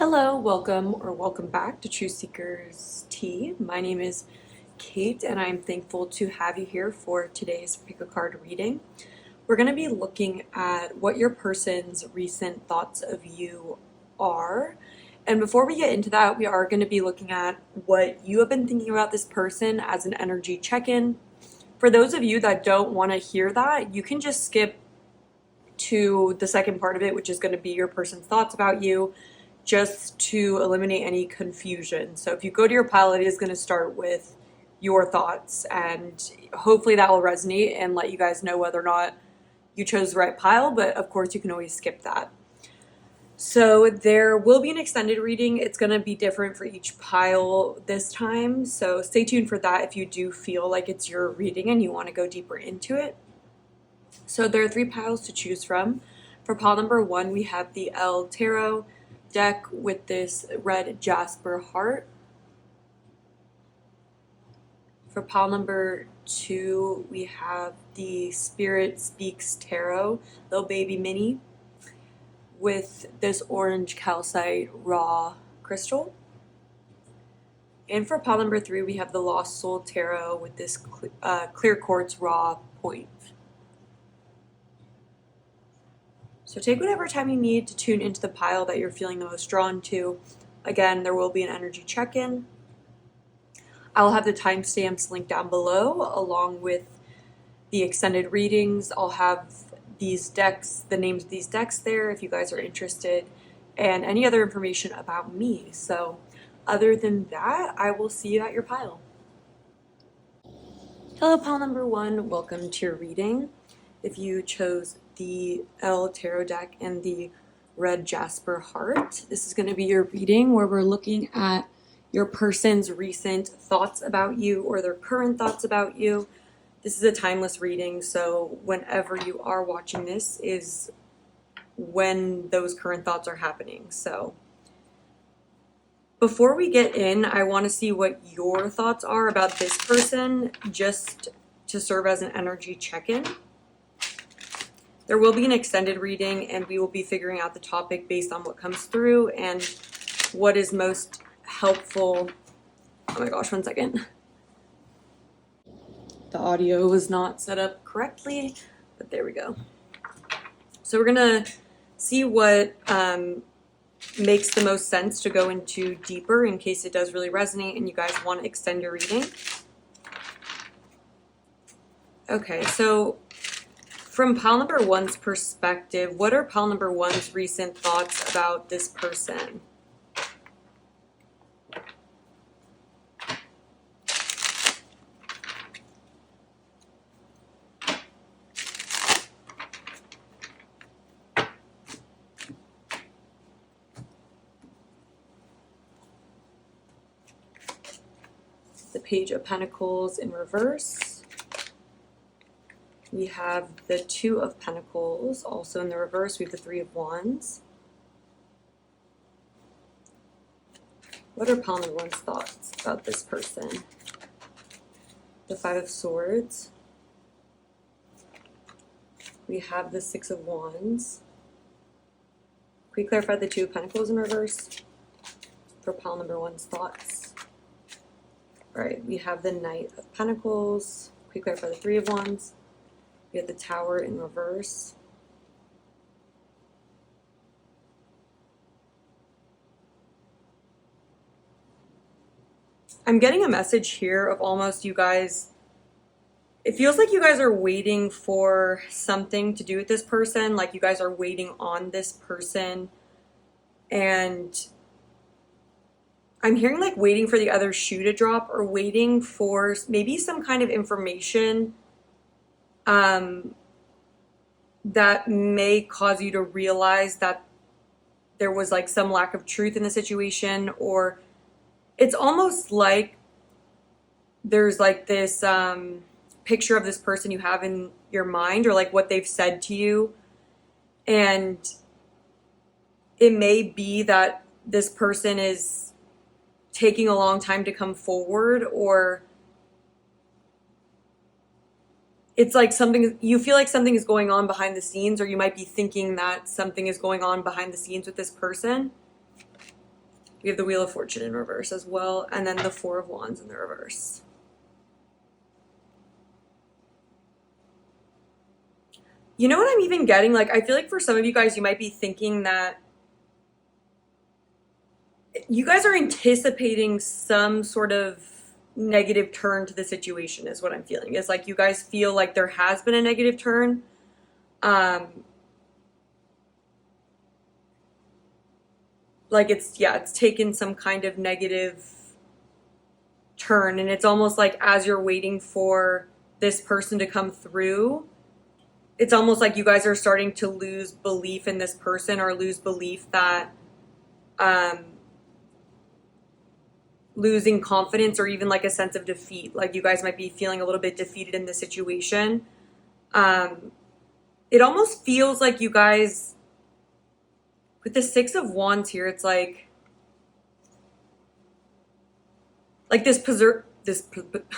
Hello, welcome back to Truth Seekers Tea. My name is Kate, and I'm thankful to have you here for today's pick a card reading. We're going to be looking at what your person's recent thoughts of you are. And before we get into that, we are going to be looking at what you have been thinking about this person as an energy check-in. For those of you that don't want to hear that, you can just skip to the second part of it, which is going to be your person's thoughts about you, just to eliminate any confusion. So if you go to your pile, it is going to start with your thoughts, and hopefully that will resonate and let you guys know whether or not you chose the right pile, but of course you can always skip that. So there will be an extended reading. It's going to be different for each pile this time, so stay tuned for that if you do feel like it's your reading and you want to go deeper into it. So there are 3 piles to choose from. For pile number 1, we have the El Tarot deck with this red jasper heart. For pile number 2, we have the Spirit Speaks Tarot, little baby mini, with this orange calcite raw crystal. And for pile number 3, we have the Lost Soul Tarot with this clear quartz raw point. So take whatever time you need to tune into the pile that you're feeling the most drawn to. Again, there will be an energy check-in. I will have the timestamps linked down below along with the extended readings. I'll have these decks, the names of these decks there if you guys are interested, and any other information about me. So other than that, I will see you at your pile. Hello, pile number 1. Welcome to your reading. If you chose the El Tarot deck and the red jasper heart, this is going to be your reading where we're looking at your person's recent thoughts about you or their current thoughts about you. This is a timeless reading, so whenever you are watching this is when those current thoughts are happening. So before we get in, I want to see what your thoughts are about this person, just to serve as an energy check-in. There will be an extended reading, and we will be figuring out the topic based on what comes through and what is most helpful. Oh my gosh, one second. The audio was not set up correctly, but there we go. So we're going to see what makes the most sense to go into deeper in case it does really resonate and you guys want to extend your reading. Okay, so from pile number 1's perspective, what are pile number 1's recent thoughts about this person? The Page of Pentacles in reverse. We have the 2 of Pentacles also in the reverse. We have the 3 of Wands. What are pile number 1's thoughts about this person? The 5 of Swords. We have the 6 of Wands. Can we clarify the 2 of Pentacles in reverse for pile number 1's thoughts? All right, we have the Knight of Pentacles. Can we clarify the 3 of Wands? We have the Tower in reverse. I'm getting a message here of almost you guys, it feels like you guys are waiting for something to do with this person, like you guys are waiting on this person, and I'm hearing like waiting for the other shoe to drop or waiting for maybe some kind of information that may cause you to realize that there was like some lack of truth in the situation, or it's almost like there's like this picture of this person you have in your mind, or like what they've said to you, and it may be that this person is taking a long time to come forward, or it's like something, you feel like something is going on behind the scenes, or you might be thinking that something is going on behind the scenes with this person. We have the Wheel of Fortune in reverse as well, and then the Four of Wands in the reverse. You know what I'm even getting? Like, I feel like for some of you guys, you might be thinking that you guys are anticipating some sort of negative turn to the situation is what I'm feeling. It's like you guys feel like there has been a negative turn. Like it's taken some kind of negative turn, and it's almost like as you're waiting for this person to come through, it's almost like you guys are starting to lose belief in this person or lose belief that losing confidence or even like a sense of defeat. Like you guys might be feeling a little bit defeated in the situation. It almost feels like you guys, with the Six of Wands here, it's like oh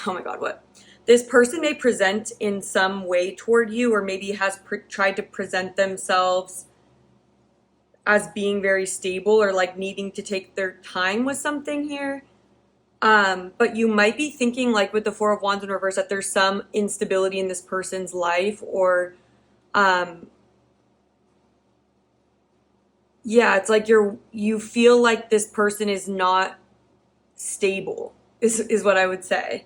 my God, what? This person may present in some way toward you, or maybe has tried to present themselves as being very stable or like needing to take their time with something here. But you might be thinking, like with the Four of Wands in reverse, that there's some instability in this person's life, or it's like you feel like this person is not stable, is what I would say.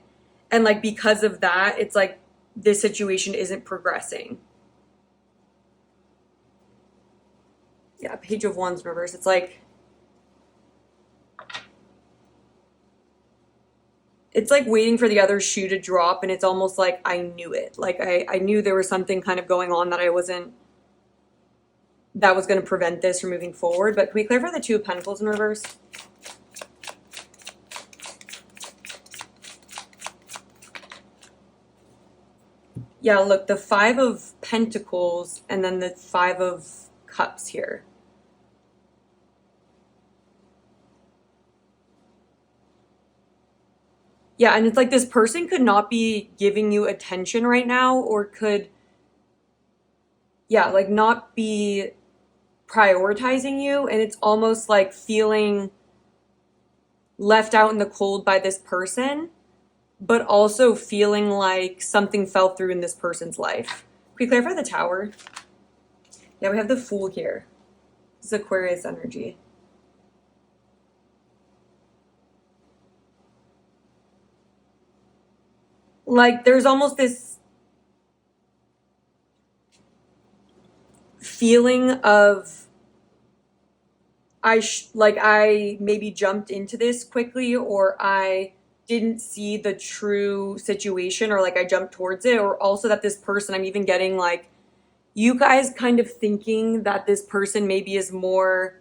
And like because of that, it's like this situation isn't progressing. Yeah, Page of Wands in reverse. It's like waiting for the other shoe to drop, and it's almost like I knew it. Like I knew there was something kind of going on that that was going to prevent this from moving forward. But can we clarify the Two of Pentacles in reverse? Yeah, look, the Five of Pentacles and then the Five of Cups here. Yeah, and it's like this person could not be giving you attention right now, or could, like not be prioritizing you. And it's almost like feeling left out in the cold by this person, but also feeling like something fell through in this person's life. Can we clarify the Tower? Yeah, we have the Fool here. This is Aquarius energy. Like there's almost this feeling of I maybe jumped into this quickly, or I didn't see the true situation, or like I jumped towards it, or also that this person, I'm even getting like you guys kind of thinking that this person maybe is more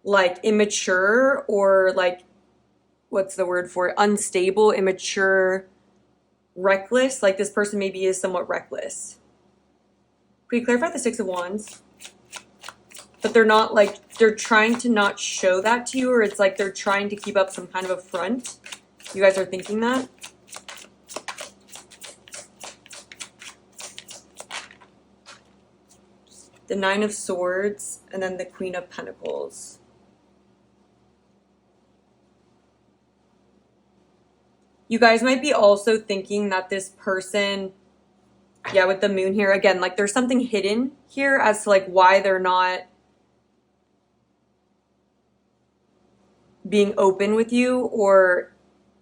like immature, or like, what's the word for it? Unstable, immature, reckless. Like this person maybe is somewhat reckless. Can we clarify the Six of Wands? But they're not like, they're trying to not show that to you, or it's like they're trying to keep up some kind of a front. You guys are thinking that? The Nine of Swords and then the Queen of Pentacles. You guys might be also thinking that this person, with the Moon here, again, like there's something hidden here as to like why they're not being open with you, or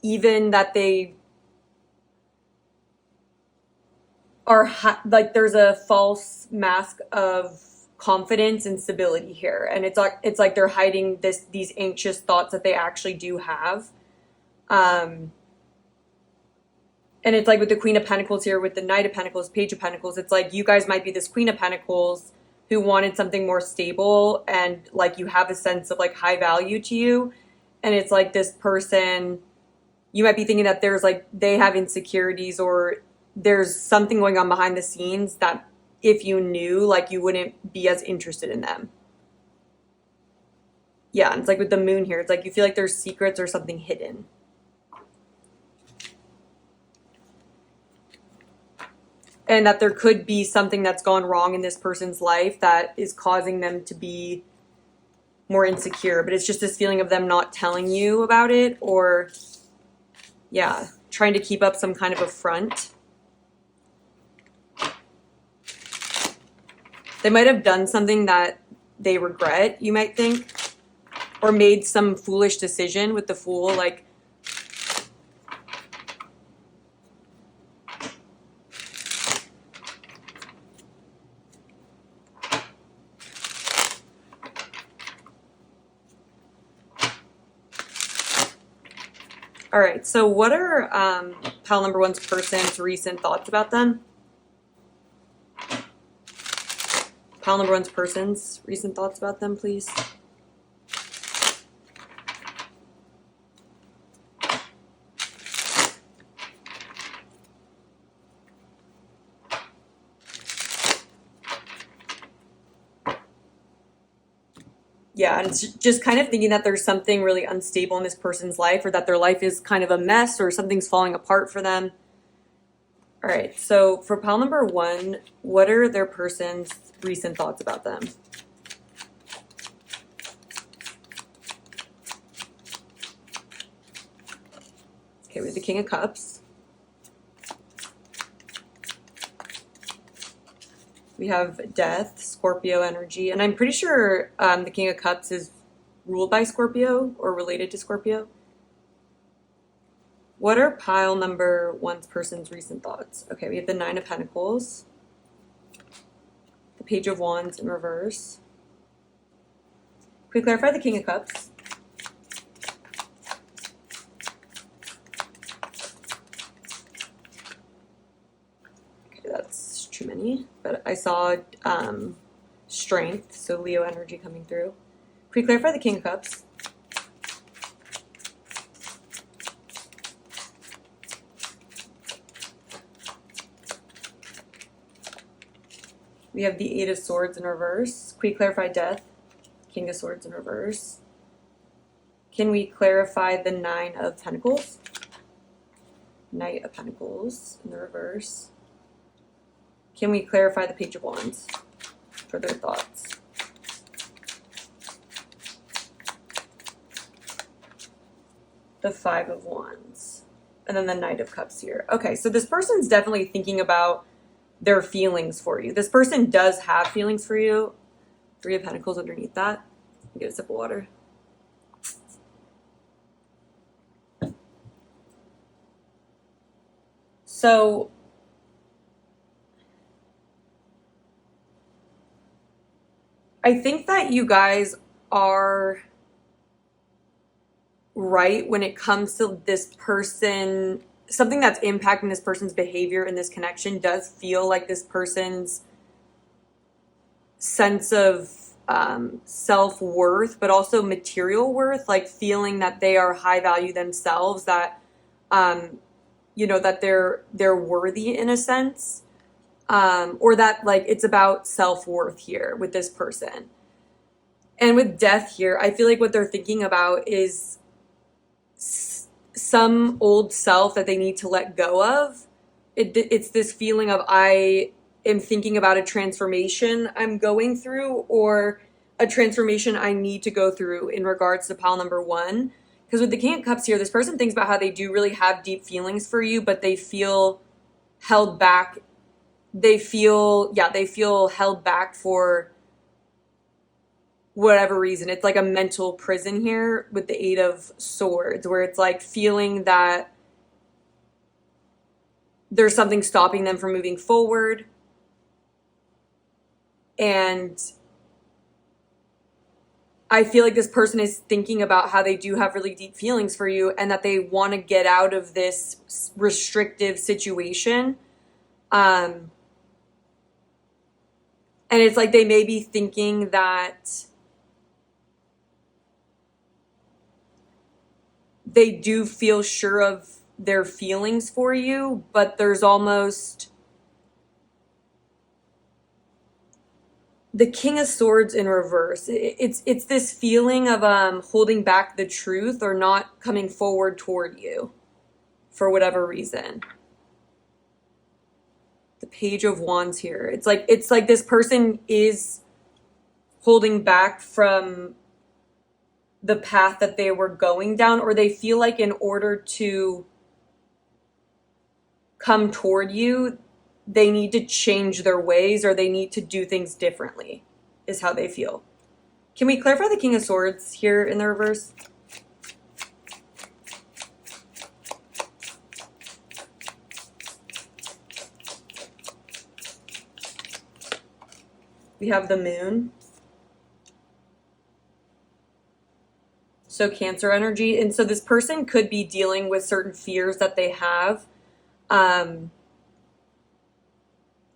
even that they are like there's a false mask of confidence and stability here, and it's like they're hiding these anxious thoughts that they actually do have. And it's like with the Queen of Pentacles here, with the Knight of Pentacles, Page of Pentacles, it's like you guys might be this Queen of Pentacles who wanted something more stable, and like you have a sense of like high value to you. And it's like this person, you might be thinking that there's like, they have insecurities, or there's something going on behind the scenes that if you knew, like you wouldn't be as interested in them. Yeah, and it's like with the Moon here, it's like you feel like there's secrets or something hidden. And that there could be something that's gone wrong in this person's life that is causing them to be more insecure, but it's just this feeling of them not telling you about it, or yeah, trying to keep up some kind of a front. They might have done something that they regret, you might think, or made some foolish decision with the Fool, like all right, so what are pile number one's person's recent thoughts about them? Pile number one's person's recent thoughts about them, please. Yeah, and it's just kind of thinking that there's something really unstable in this person's life, or that their life is kind of a mess, or something's falling apart for them. All right, so for pile number one, what are their person's recent thoughts about them? Okay, we have the King of Cups. We have Death, Scorpio energy, and I'm pretty sure the King of Cups is ruled by Scorpio or related to Scorpio. What are pile number one's person's recent thoughts? Okay, we have the Nine of Pentacles, the Page of Wands in reverse. Can we clarify the King of Cups? Okay, that's too many, but I saw strength, so Leo energy coming through. Can we clarify the King of Cups? We have the Eight of Swords in reverse. Can we clarify Death? King of Swords in reverse. Can we clarify the Nine of Pentacles? Knight of Pentacles in the reverse. Can we clarify the Page of Wands for their thoughts? The Five of Wands. And then the Knight of Cups here. Okay, so this person's definitely thinking about their feelings for you. This person does have feelings for you. Three of Pentacles underneath that. Get a sip of water. So I think that you guys are right when it comes to this person. Something that's impacting this person's behavior in this connection does feel like this person's sense of self-worth, but also material worth, like feeling that they are high value themselves, that that they're worthy in a sense, or that like it's about self-worth here with this person. And with Death here, I feel like what they're thinking about is some old self that they need to let go of. It's this feeling of, I am thinking about a transformation I'm going through, or a transformation I need to go through in regards to pile number one. Because with the King of Cups here, this person thinks about how they do really have deep feelings for you, but they feel held back. They feel held back for whatever reason. It's like a mental prison here with the Eight of Swords, where it's like feeling that there's something stopping them from moving forward. And I feel like this person is thinking about how they do have really deep feelings for you, and that they want to get out of this restrictive situation. And it's like they may be thinking that they do feel sure of their feelings for you, but there's almost the King of Swords in reverse. It's this feeling of holding back the truth, or not coming forward toward you for whatever reason. The Page of Wands here. It's like this person is holding back from the path that they were going down, or they feel like in order to come toward you, they need to change their ways or they need to do things differently, is how they feel. Can we clarify the King of Swords here in the reverse? We have the Moon. So Cancer energy. And so this person could be dealing with certain fears that they have. And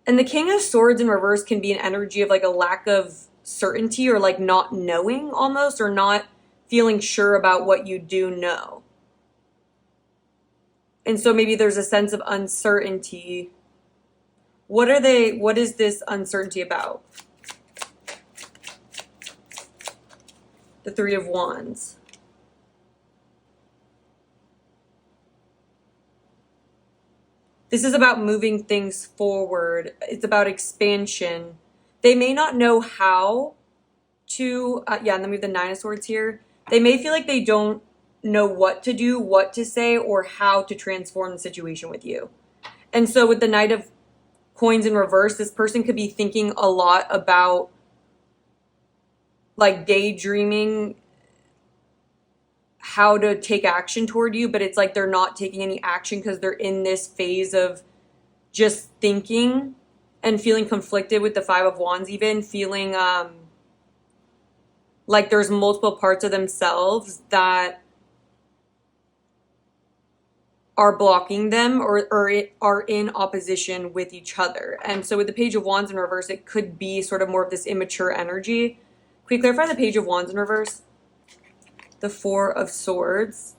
the King of Swords in reverse can be an energy of like a lack of certainty or like not knowing almost, or not feeling sure about what you do know. And so maybe there's a sense of uncertainty. What is this uncertainty about? The Three of Wands. This is about moving things forward. It's about expansion. They may not know how to, and then we have the Nine of Swords here. They may feel like they don't know what to do, what to say, or how to transform the situation with you. And so with the Knight of Coins in reverse, this person could be thinking a lot about like daydreaming how to take action toward you, but it's like they're not taking any action because they're in this phase of just thinking and feeling conflicted with the Five of Wands, even feeling like there's multiple parts of themselves that are blocking them or are in opposition with each other. And so with the Page of Wands in reverse, it could be sort of more of this immature energy. Can we clarify the Page of Wands in reverse? The Four of Swords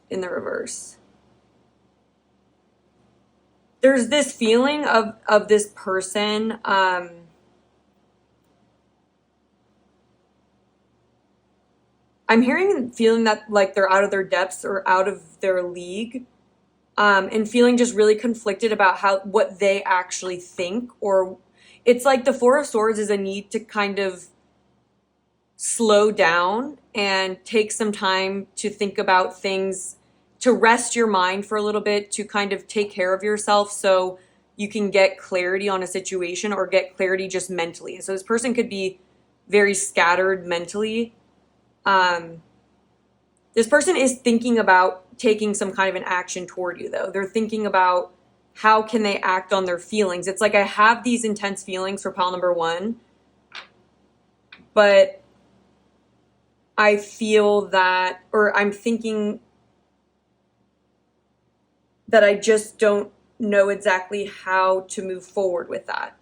in the reverse. There's this feeling of this person I'm feeling that like they're out of their depths or out of their league, and feeling just really conflicted about what they actually think. Or it's like the Four of Swords is a need to kind of slow down and take some time to think about things, to rest your mind for a little bit, to kind of take care of yourself so you can get clarity on a situation or get clarity just mentally. And so this person could be very scattered mentally. This person is thinking about taking some kind of an action toward you, though. They're thinking about how can they act on their feelings. It's like I have these intense feelings for pile number one, but I feel that, or I'm thinking that I just don't know exactly how to move forward with that.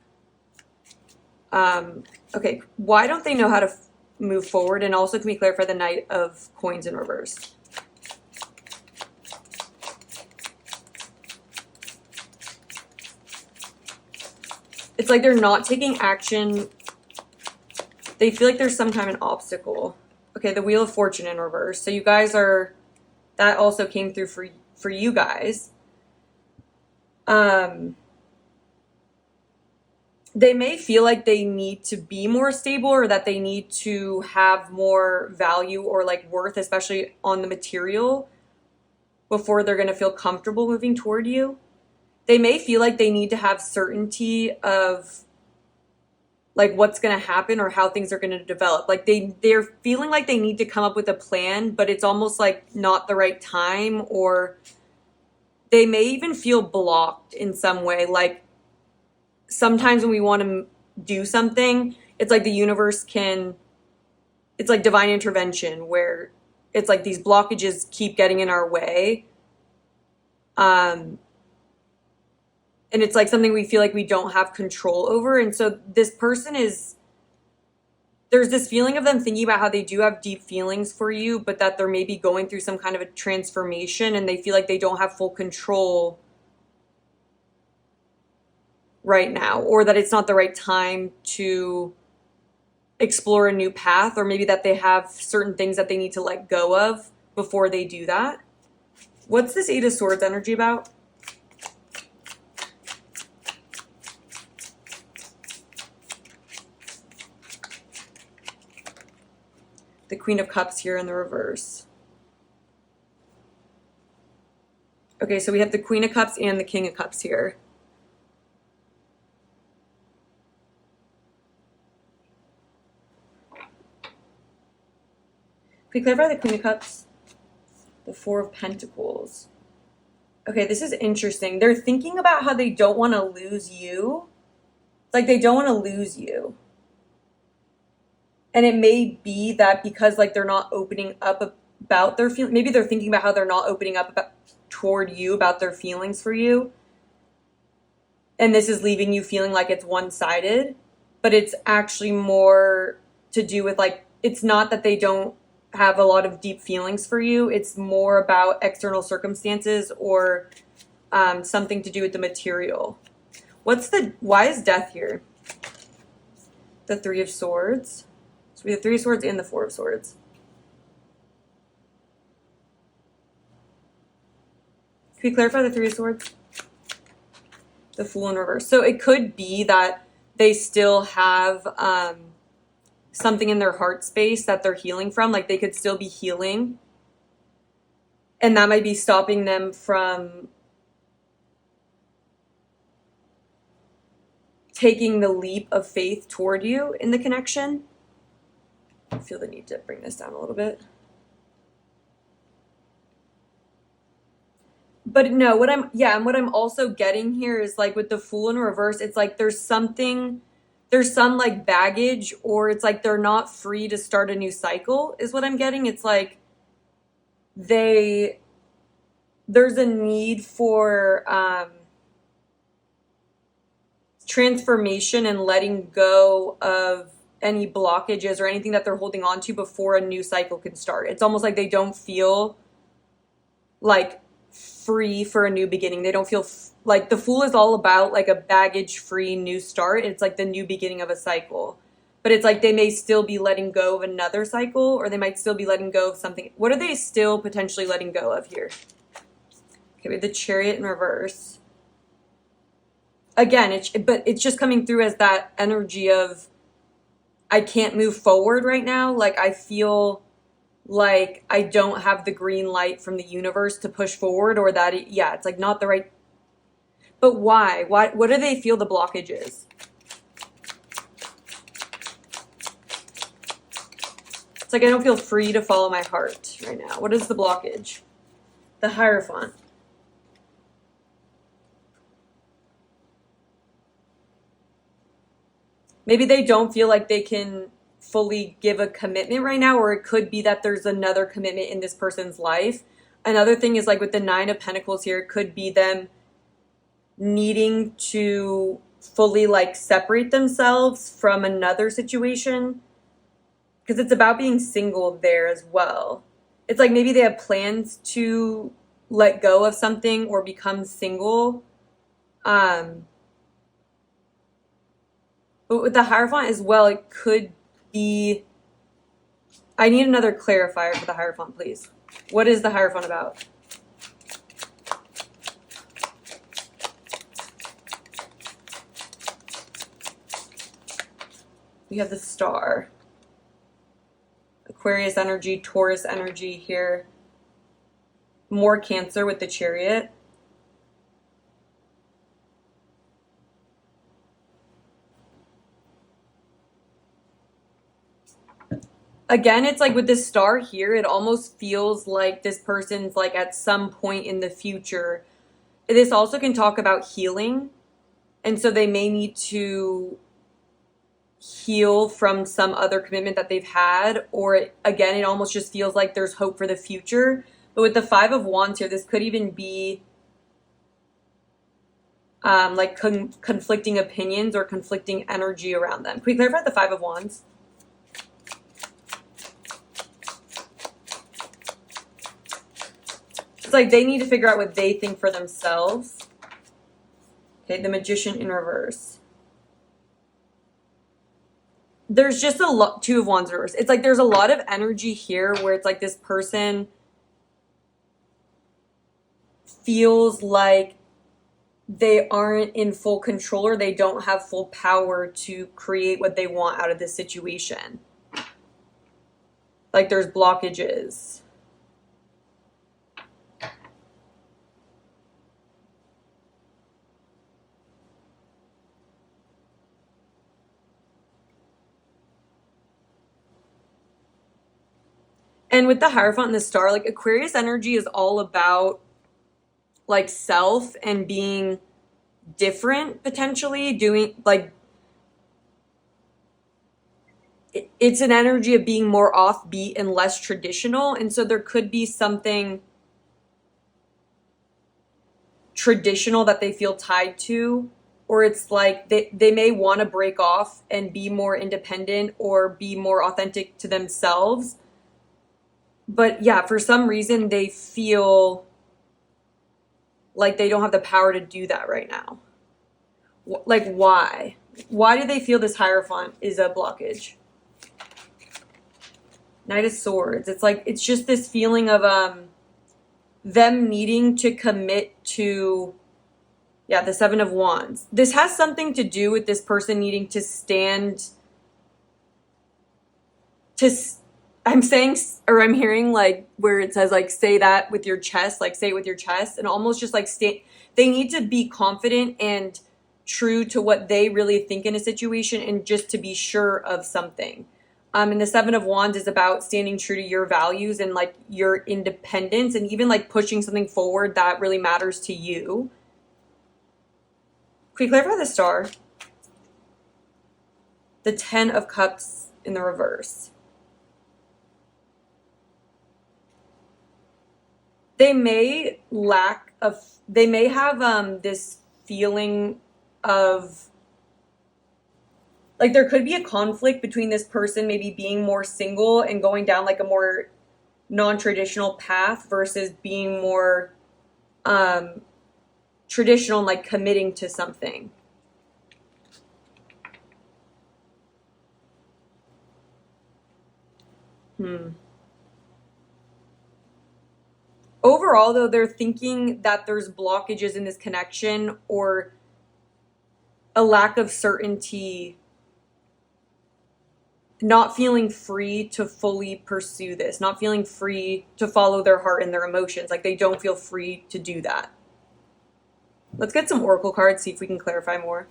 Okay, why don't they know how to move forward? And also, can we clarify the Knight of Coins in reverse? It's like they're not taking action. They feel like there's some kind of an obstacle. Okay, the Wheel of Fortune in reverse. So you guys that also came through for you guys. They may feel like they need to be more stable, or that they need to have more value or like worth, especially on the material, before they're going to feel comfortable moving toward you. They may feel like they need to have certainty of like what's going to happen or how things are going to develop. Like they're feeling like they need to come up with a plan, but it's almost like not the right time, or they may even feel blocked in some way. Like sometimes when we want to do something, it's like the universe it's like divine intervention, where it's like these blockages keep getting in our way. And it's like something we feel like we don't have control over. And so this person there's this feeling of them thinking about how they do have deep feelings for you, but that they're maybe going through some kind of a transformation and they feel like they don't have full control right now, or that it's not the right time to explore a new path, or maybe that they have certain things that they need to let go of before they do that. What's this Eight of Swords energy about? The Queen of Cups here in the reverse. Okay, so we have the Queen of Cups and the King of Cups here. Can we clarify the Queen of Cups? The Four of Pentacles. Okay, this is interesting. They're thinking about how they don't want to lose you. It's like they don't want to lose you. And it may be that because like they're not opening up about their feelings. Maybe they're thinking about how they're not opening up toward you about their feelings for you. And this is leaving you feeling like it's one-sided. But it's actually more to do with like, it's not that they don't have a lot of deep feelings for you. It's more about external circumstances or something to do with the material. Why is death here? The Three of Swords. So we have the Three of Swords and the Four of Swords. Can we clarify the Three of Swords? The Fool in reverse. So it could be that they still have something in their heart space that they're healing from. Like they could still be healing. And that might be stopping them from taking the leap of faith toward you in the connection. I feel the need to bring this down a little bit. But no, what I'm also getting here is like with the Fool in reverse, it's like there's some like baggage, or it's like they're not free to start a new cycle is what I'm getting. It's like there's a need for transformation and letting go of any blockages or anything that they're holding on to before a new cycle can start. It's almost like they don't feel like free for a new beginning. They don't feel like the Fool is all about like a baggage-free new start. It's like the new beginning of a cycle. But it's like they may still be letting go of another cycle, or they might still be letting go of something. What are they still potentially letting go of here? Okay, we have the Chariot in reverse. Again, it's just coming through as that energy of I can't move forward right now. Like I feel like I don't have the green light from the universe to push forward, or that it's like not the right. But why? What do they feel the blockage is? It's like I don't feel free to follow my heart right now. What is the blockage? The Hierophant. Maybe they don't feel like they can fully give a commitment right now, or it could be that there's another commitment in this person's life. Another thing is like with the Nine of Pentacles here, it could be them needing to fully like separate themselves from another situation, because it's about being single there as well. It's like maybe they have plans to let go of something or become single. But with the Hierophant as well, it could be... I need another clarifier for the Hierophant, please. What is the Hierophant about? We have the Star. Aquarius energy, Taurus energy here. More Cancer with the Chariot. Again, it's like with this Star here, it almost feels like this person's like at some point in the future. This also can talk about healing. And so they may need to heal from some other commitment that they've had. Or again, it almost just feels like there's hope for the future. But with the Five of Wands here, this could even be like conflicting opinions or conflicting energy around them. Can we clarify the Five of Wands? It's like they need to figure out what they think for themselves. Okay, the Magician in reverse. There's just a lot, Two of Wands in reverse. It's like there's a lot of energy here where it's like this person feels like they aren't in full control, or they don't have full power to create what they want out of this situation. like there's blockages. And with the Hierophant and the Star, like Aquarius energy is all about like self and being different, potentially doing like it's an energy of being more offbeat and less traditional. And so there could be something traditional that they feel tied to, or it's like they may want to break off and be more independent or be more authentic to themselves. But yeah, for some reason they feel like they don't have the power to do that right now. Like why? Why do they feel this Hierophant is a blockage? Knight of Swords. It's like, it's just this feeling of them needing to commit to, yeah, the Seven of Wands. This has something to do with this person needing to stand to, I'm saying, or I'm hearing like where it says like, say that with your chest, like say it with your chest, and almost just like they need to be confident and true to what they really think in a situation and just to be sure of something. And the Seven of Wands is about standing true to your values and like your independence and even like pushing something forward that really matters to you. Can we clarify the Star? The Ten of Cups in the reverse. They may have this feeling of like there could be a conflict between this person maybe being more single and going down like a more non-traditional path versus being more traditional and like committing to something. Overall, though, they're thinking that there's blockages in this connection or a lack of certainty, not feeling free to fully pursue this, not feeling free to follow their heart and their emotions. Like they don't feel free to do that. Let's get some oracle cards, see if we can clarify more.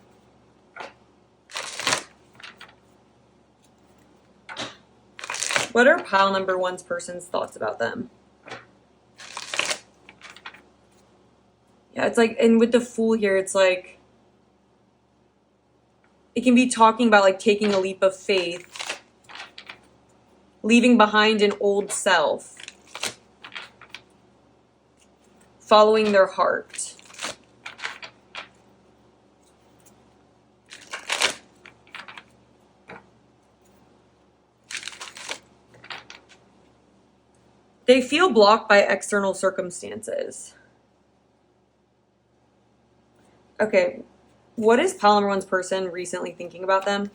What are pile number one's person's thoughts about them? Yeah, it's like, and with the Fool here, it's like, it can be talking about like taking a leap of faith, leaving behind an old self, following their heart. They feel blocked by external circumstances. Okay, what is pile number one's person recently thinking about them?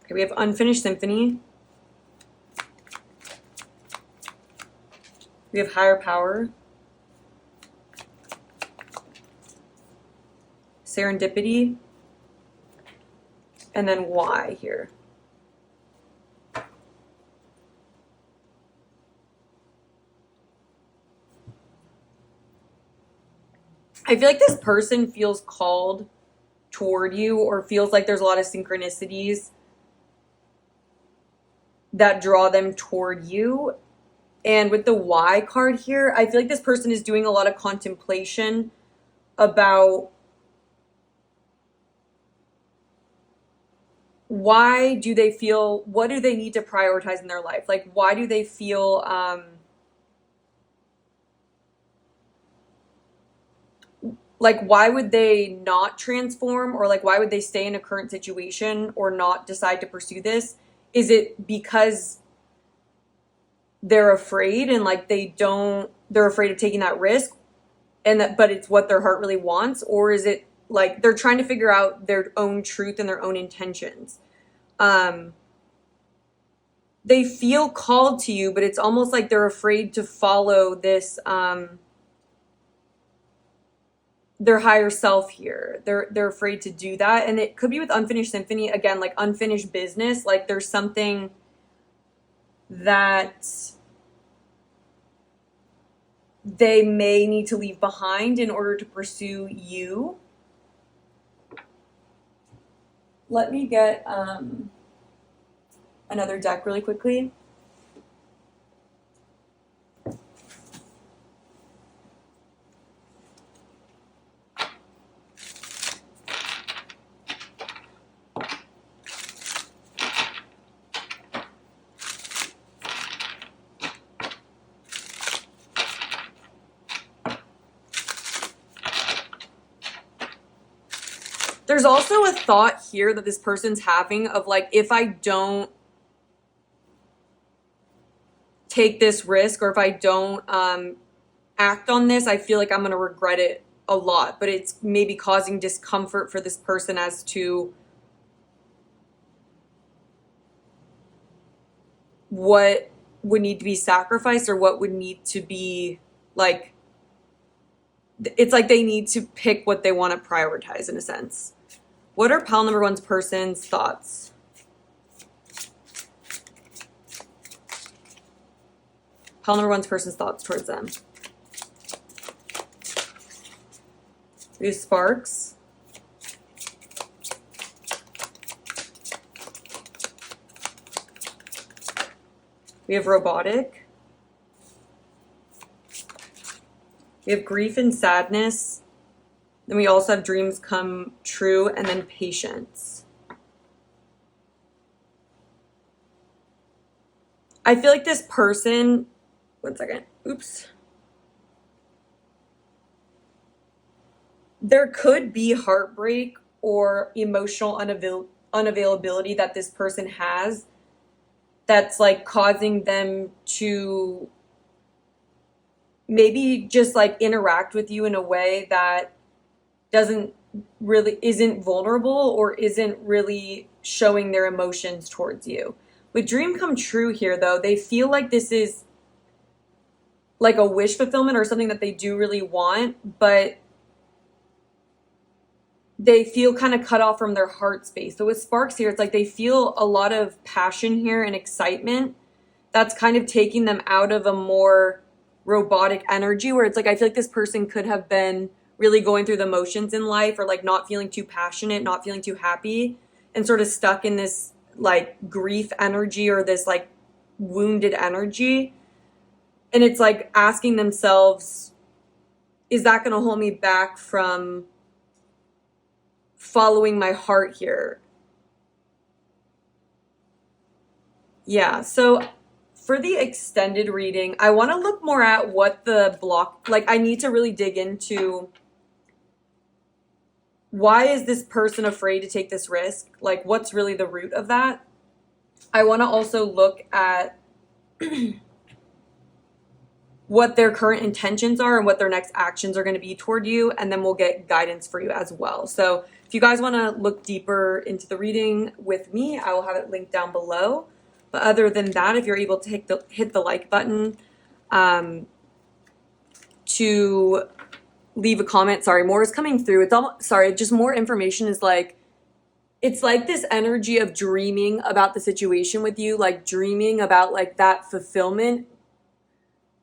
Okay, we have Unfinished Symphony. We have Higher Power. Serendipity. And then Why here. I feel like this person feels called toward you or feels like there's a lot of synchronicities that draw them toward you. And with the Why card here, I feel like this person is doing a lot of contemplation about why do they feel, what do they need to prioritize in their life? Like, why do they feel like why would they not transform, or like why would they stay in a current situation or not decide to pursue this? Is it because they're afraid and like they're afraid of taking that risk and that, but it's what their heart really wants? Or is it like they're trying to figure out their own truth and their own intentions? They feel called to you, but it's almost like they're afraid to follow this their higher self here. They're afraid to do that. And it could be with Unfinished Symphony, again, like unfinished business. Like there's something that they may need to leave behind in order to pursue you. Let me get another deck really quickly. There's also a thought here that this person's having of like, if I don't take this risk, or if I don't act on this, I feel like I'm going to regret it a lot. But it's maybe causing discomfort for this person as to what would need to be sacrificed, or what would need to be like, it's like they need to pick what they want to prioritize in a sense. What are pile number one's person's thoughts? Pile number one's person's thoughts towards them. We have sparks. We have robotic. We have grief and sadness. Then we also have dreams come true, and then patience. I feel like this person, one second, oops. There could be heartbreak or emotional unavailability that this person has that's like causing them to maybe just like interact with you in a way that isn't vulnerable or isn't really showing their emotions towards you. With dream come true here though, they feel like this is like a wish fulfillment or something that they do really want, but they feel kind of cut off from their heart space. So with sparks here, it's like they feel a lot of passion here and excitement that's kind of taking them out of a more robotic energy, where it's like I feel like this person could have been really going through the motions in life, or like not feeling too passionate, not feeling too happy, and sort of stuck in this like grief energy or this like wounded energy. And it's like asking themselves, is that going to hold me back from following my heart here? Yeah, so for the extended reading, I want to look more at what the block, like I need to really dig into why is this person afraid to take this risk? Like what's really the root of that? I want to also look at what their current intentions are and what their next actions are going to be toward you, and then we'll get guidance for you as well. So if you guys want to look deeper into the reading with me, I will have it linked down below. But other than that, if you're able to hit the like button, to leave a comment. Sorry, more is coming through. It's almost, sorry, just more information is like, it's like this energy of dreaming about the situation with you, like dreaming about like that fulfillment,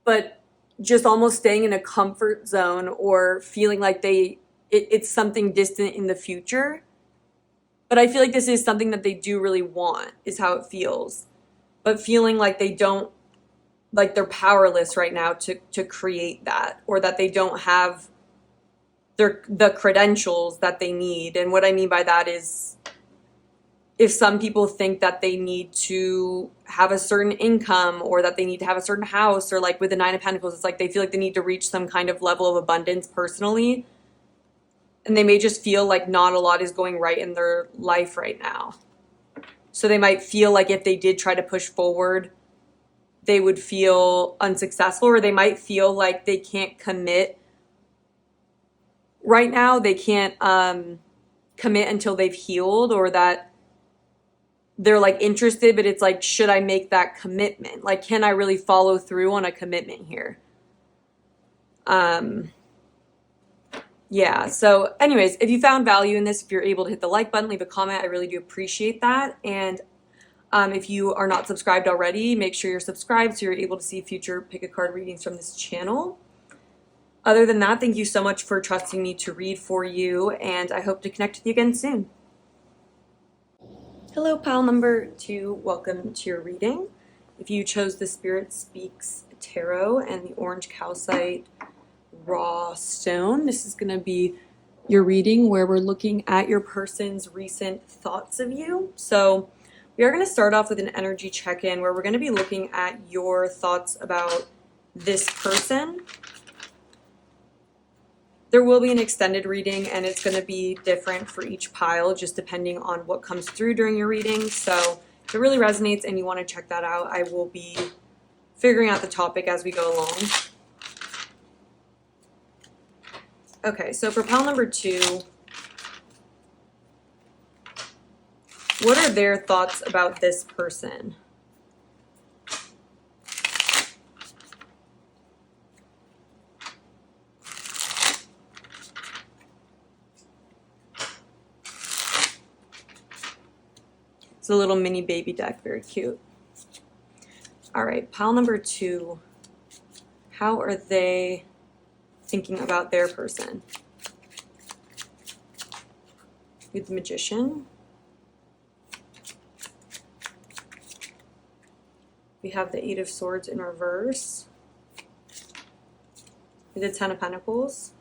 but just almost staying in a comfort zone or feeling like it's something distant in the future. But I feel like this is something that they do really want, is how it feels. But feeling like they don't, like they're powerless right now to create that, or that they don't have the credentials that they need. And what I mean by that is, if some people think that they need to have a certain income, or that they need to have a certain house, or like with the Nine of Pentacles, it's like they feel like they need to reach some kind of level of abundance personally. And they may just feel like not a lot is going right in their life right now. So they might feel like if they did try to push forward, they would feel unsuccessful, or they might feel like they can't commit right now. They can't commit until they've healed, or that they're like interested, but it's like, should I make that commitment? Like, can I really follow through on a commitment here? Yeah, so anyways, if you found value in this, if you're able to hit the like button, leave a comment, I really do appreciate that. And If you are not subscribed already, make sure you're subscribed so you're able to see future pick a card readings from this channel. Other than that, thank you so much for trusting me to read for you, and I hope to connect with you again soon. Hello, pile number 2. Welcome to your reading. If you chose the Spirit Speaks Tarot and the Orange Calcite Raw Stone, this is going to be your reading where we're looking at your person's recent thoughts of you. So we are going to start off with an energy check-in where we're going to be looking at your thoughts about this person. There will be an extended reading, and it's going to be different for each pile, just depending on what comes through during your reading. So if it really resonates and you want to check that out, I will be figuring out the topic as we go along. Okay, so for pile number 2, what are their thoughts about this person? It's a little mini baby deck, very cute. All right, pile number 2. How are they thinking about their person? With the Magician. We have the 8 of Swords in reverse. With the 10 of Pentacles.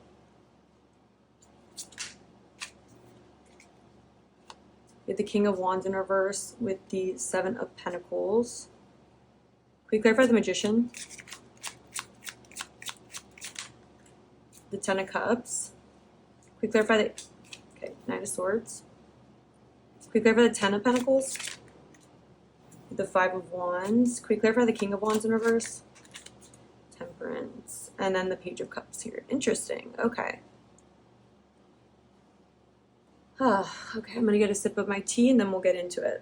With the King of Wands in reverse with the 7 of Pentacles. Can we clarify the Magician? The 10 of Cups. Can we clarify the 9 of Swords? Can we clarify the 10 of Pentacles? The 5 of Wands. Can we clarify the King of Wands in reverse? Temperance. And then the Page of Cups here. Interesting. Okay. Okay, I'm going to get a sip of my tea and then we'll get into it.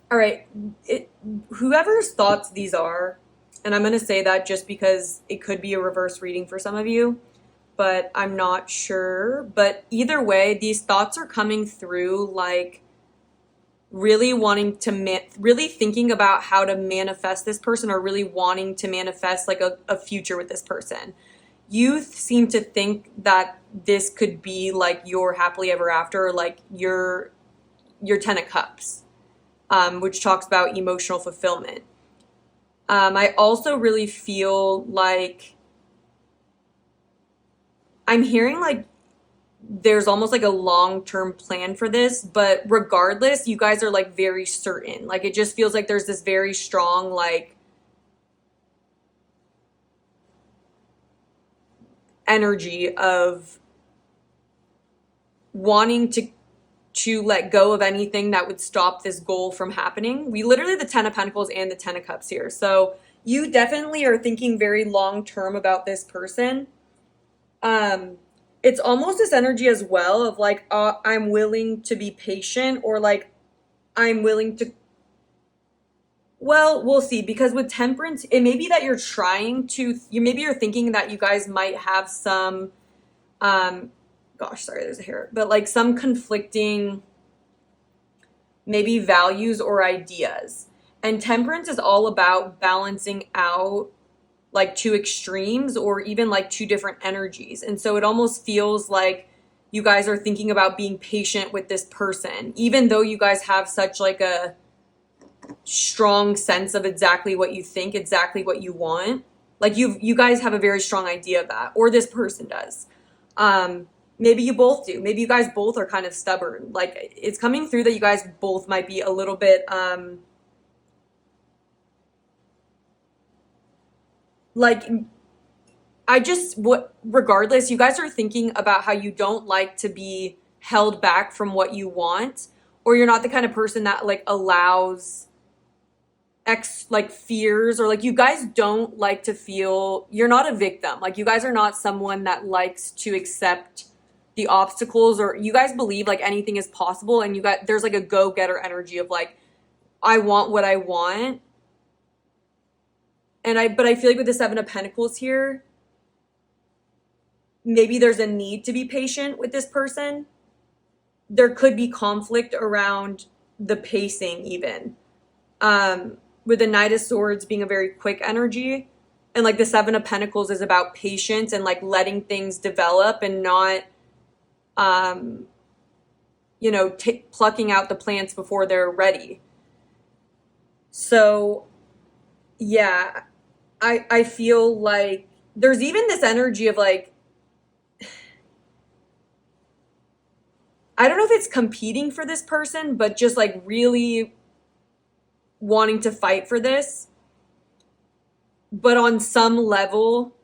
All right, whoever's thoughts these are, and I'm going to say that just because it could be a reverse reading for some of you, but I'm not sure. But either way, these thoughts are coming through like really wanting to, really thinking about how to manifest this person, or really wanting to manifest like a future with this person. You seem to think that this could be like your happily ever after, like your 10 of Cups, which talks about emotional fulfillment. I also really feel like I'm hearing like there's almost like a long-term plan for this, but regardless, you guys are like very certain. Like it just feels like there's this very strong like energy of wanting to let go of anything that would stop this goal from happening. We literally the 10 of Pentacles and the 10 of Cups here. So you definitely are thinking very long term about this person. It's almost this energy as well of like, I'm willing to be patient, or like I'm willing to, well, we'll see, because with Temperance, it may be that you're trying to, maybe you're thinking that you guys might have some, gosh, sorry, there's a hair, but like some conflicting maybe values or ideas. And Temperance is all about balancing out like two extremes, or even like two different energies. And so it almost feels like you guys are thinking about being patient with this person, even though you guys have such like a strong sense of exactly what you think, exactly what you want. Like you guys have a very strong idea of that, or this person does. Maybe you both do. Maybe you guys both are kind of stubborn. Like it's coming through that you guys both might be a little bit like regardless, you guys are thinking about how you don't like to be held back from what you want, or you're not the kind of person that like allows like fears, or like you guys don't like to feel, you're not a victim. Like you guys are not someone that likes to accept the obstacles, or you guys believe like anything is possible, and there's like a go-getter energy of like, I want what I want. But I feel like with the 7 of Pentacles here, maybe there's a need to be patient with this person, there could be conflict around the pacing even. With the Knight of Swords being a very quick energy, and like the Seven of Pentacles is about patience and like letting things develop and not, plucking out the plants before they're ready. So, yeah, I feel like there's even this energy of like, I don't know if it's competing for this person, but just like really wanting to fight for this. But on some level,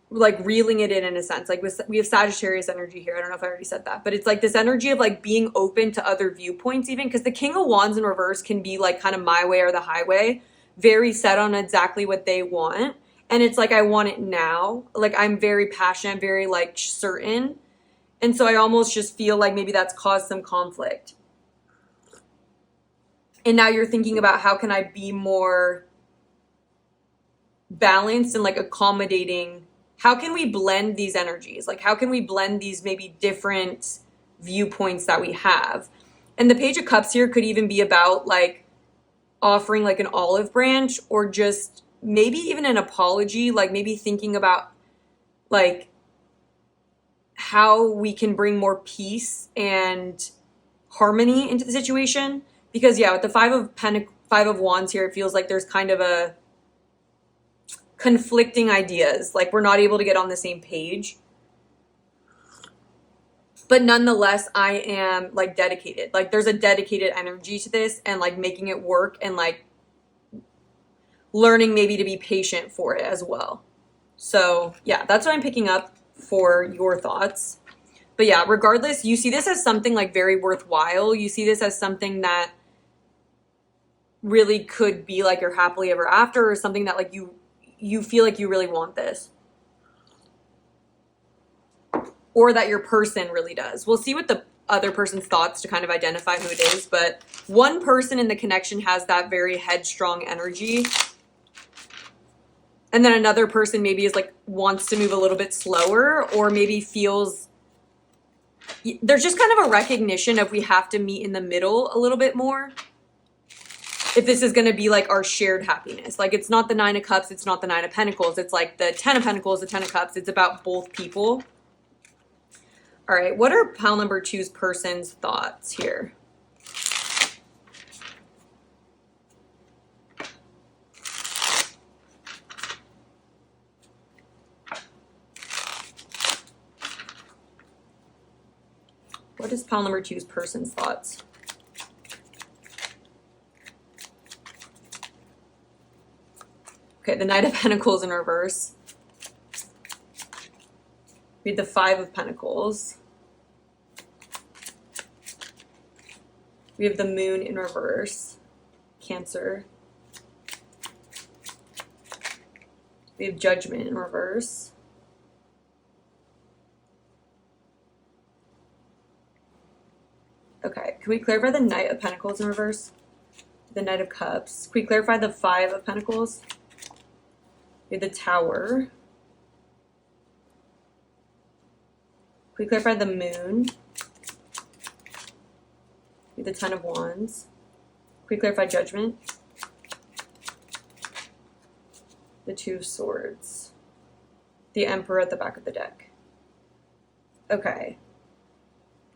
like reeling it in a sense. Like we have Sagittarius energy here. I don't know if I already said that, but it's like this energy of like being open to other viewpoints even, because the King of Wands in reverse can be like kind of my way or the highway, very set on exactly what they want. And it's like, I want it now. Like I'm very passionate, very like certain. And so I almost just feel like maybe that's caused some conflict. And now you're thinking about how can I be more balanced and like accommodating. How can we blend these energies? Like, how can we blend these maybe different viewpoints that we have? And the Page of Cups here could even be about like offering like an olive branch, or just maybe even an apology, like maybe thinking about like how we can bring more peace and harmony into the situation. Because yeah, with the Five of Wands here, it feels like there's kind of a conflicting ideas. Like we're not able to get on the same page. But nonetheless, I am like dedicated. Like there's a dedicated energy to this and like making it work and like learning maybe to be patient for it as well. So yeah, that's what I'm picking up for your thoughts. But yeah, regardless, you see this as something like very worthwhile. You see this as something that really could be like your happily ever after, or something that like you feel like you really want this, or that your person really does. We'll see what the other person's thoughts to kind of identify who it is, but one person in the connection has that very headstrong energy, and then another person maybe is like wants to move a little bit slower, or maybe feels there's just kind of a recognition of we have to meet in the middle a little bit more if this is going to be like our shared happiness. Like it's not the Nine of Cups, it's not the Nine of Pentacles, it's like the Ten of Pentacles, the Ten of Cups. It's about both people. All right, what are pile number two's person's thoughts here? What is pile number two's person's thoughts? Okay, the Knight of Pentacles in reverse. We have the Five of Pentacles. We have the Moon in reverse, Cancer. We have Judgment in reverse. Okay, can we clarify the Knight of Pentacles in reverse? The Knight of Cups. Can we clarify the Five of Pentacles? We have the Tower. Can we clarify the Moon? We have the Ten of Wands. Can we clarify Judgment? The Two of Swords. The Emperor at the back of the deck. Okay.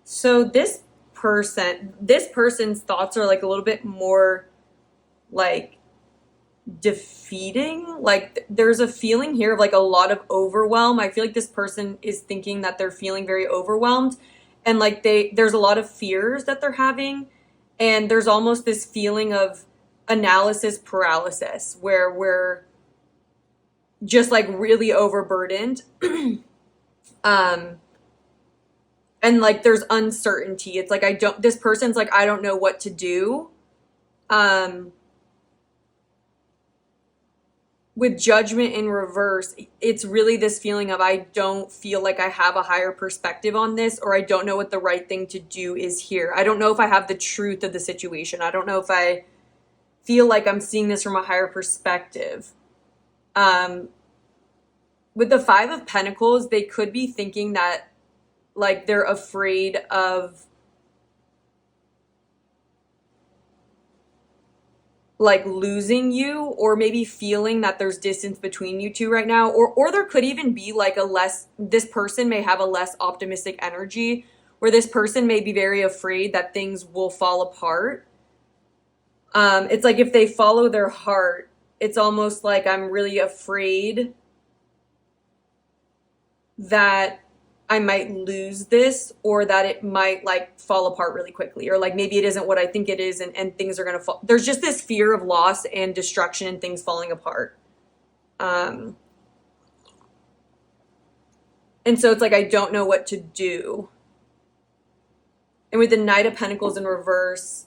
So this person's thoughts are like a little bit more like defeating. Like there's a feeling here of like a lot of overwhelm. I feel like this person is thinking that they're feeling very overwhelmed, and like there's a lot of fears that they're having, and there's almost this feeling of analysis paralysis where we're just like really overburdened. And like there's uncertainty. It's like this person's like, I don't know what to do. With Judgment in reverse, it's really this feeling of I don't feel like I have a higher perspective on this, or I don't know what the right thing to do is here. I don't know if I have the truth of the situation. I don't know if I feel like I'm seeing this from a higher perspective. with the Five of Pentacles, they could be thinking that like they're afraid of like losing you, or maybe feeling that there's distance between you two right now, or there could even be like this person may have a less optimistic energy, where this person may be very afraid that things will fall apart. It's like if they follow their heart, it's almost like I'm really afraid that I might lose this, or that it might like fall apart really quickly, or like maybe it isn't what I think it is, and things are gonna fall. There's just this fear of loss and destruction and things falling apart. And so it's like I don't know what to do. And with the Knight of Pentacles in reverse,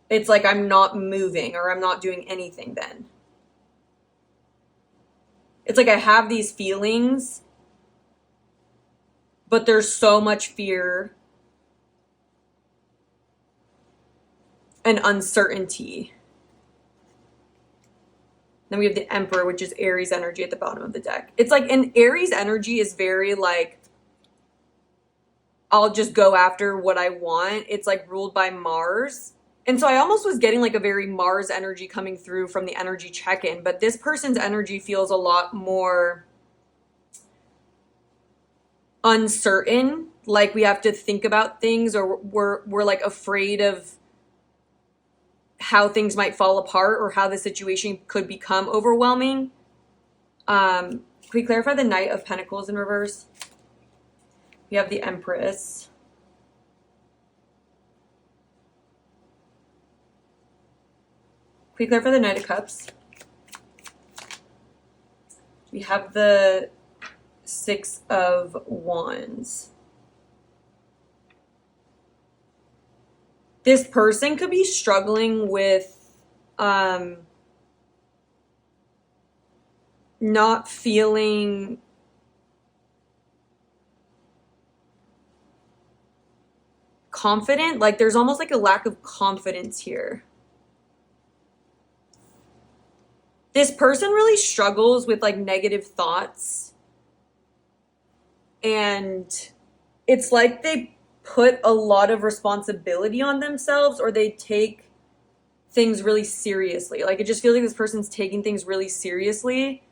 it's like I'm not moving, or I'm not doing anything then. It's like I have these feelings, but there's so much fear and uncertainty. Then we have the Emperor, which is Aries energy at the bottom of the deck. It's like, and Aries energy is very like, I'll just go after what I want. It's like ruled by Mars. And so I almost was getting like a very Mars energy coming through from the energy check-in, but this person's energy feels a lot more uncertain. Like we have to think about things, or we're like afraid of how things might fall apart, or how the situation could become overwhelming. Can we clarify the Knight of Pentacles in reverse? We have the Empress. Can we clarify the Knight of Cups? We have the Six of Wands. This person could be struggling with not feeling confident. Like there's almost like a lack of confidence here. This person really struggles with like negative thoughts, and it's like they put a lot of responsibility on themselves, or they take things really seriously. Like it just feels like this person's taking things really seriously.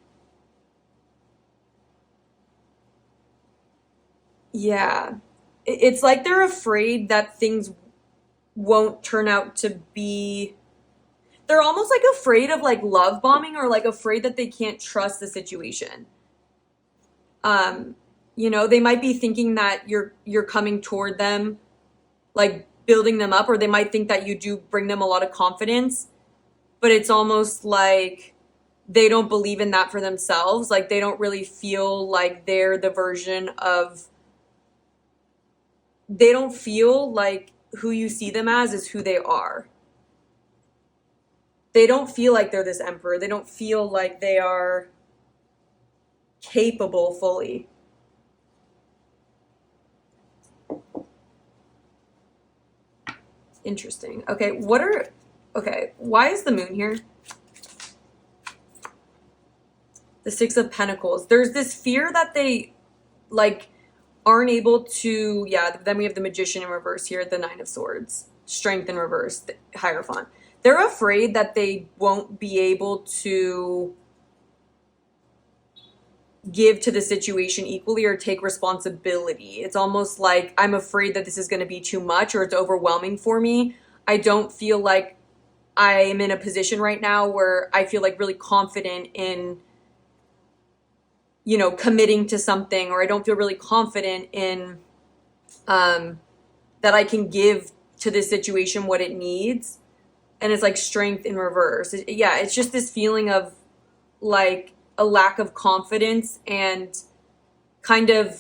Yeah. It's like they're afraid that things won't turn out to be, they're almost like afraid of like love bombing, or like afraid that they can't trust the situation. You know, they might be thinking that you're coming toward them, like building them up, or they might think that you do bring them a lot of confidence, but it's almost like they don't believe in that for themselves. Like they don't really feel like they're the version of, they don't feel like who you see them as is who they are. They don't feel like they're this Emperor. They don't feel like they are capable fully. Interesting. Okay, why is the Moon here? The Six of Pentacles. There's this fear that they like aren't able to, yeah, then we have the Magician in reverse here, the Nine of Swords. Strength in reverse, the Hierophant. They're afraid that they won't be able to give to the situation equally, or take responsibility. It's almost like I'm afraid that this is going to be too much, or it's overwhelming for me. I don't feel like I'm in a position right now where I feel like really confident in, you know, committing to something, or I don't feel really confident in that I can give to this situation what it needs. And it's like Strength in reverse. Yeah, it's just this feeling of like a lack of confidence, and kind of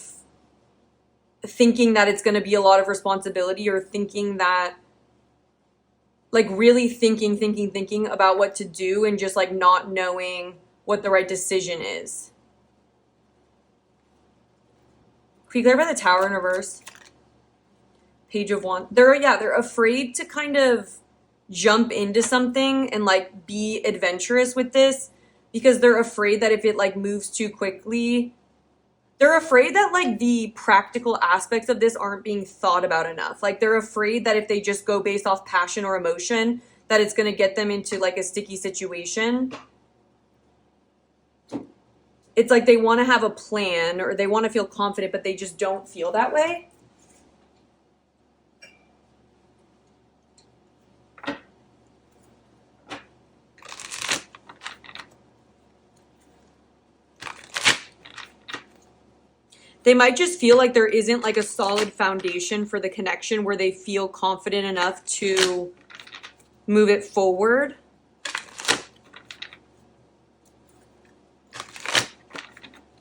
thinking that it's going to be a lot of responsibility, or thinking that like really thinking about what to do, and just like not knowing what the right decision is. Can you clarify the Tower in reverse? Page of Wands. They're afraid to kind of jump into something and like be adventurous with this, because they're afraid that if it like moves too quickly, they're afraid that like the practical aspects of this aren't being thought about enough. Like they're afraid that if they just go based off passion or emotion, that it's going to get them into like a sticky situation. It's like they want to have a plan or they want to feel confident, but they just don't feel that way. They might just feel like there isn't like a solid foundation for the connection where they feel confident enough to move it forward.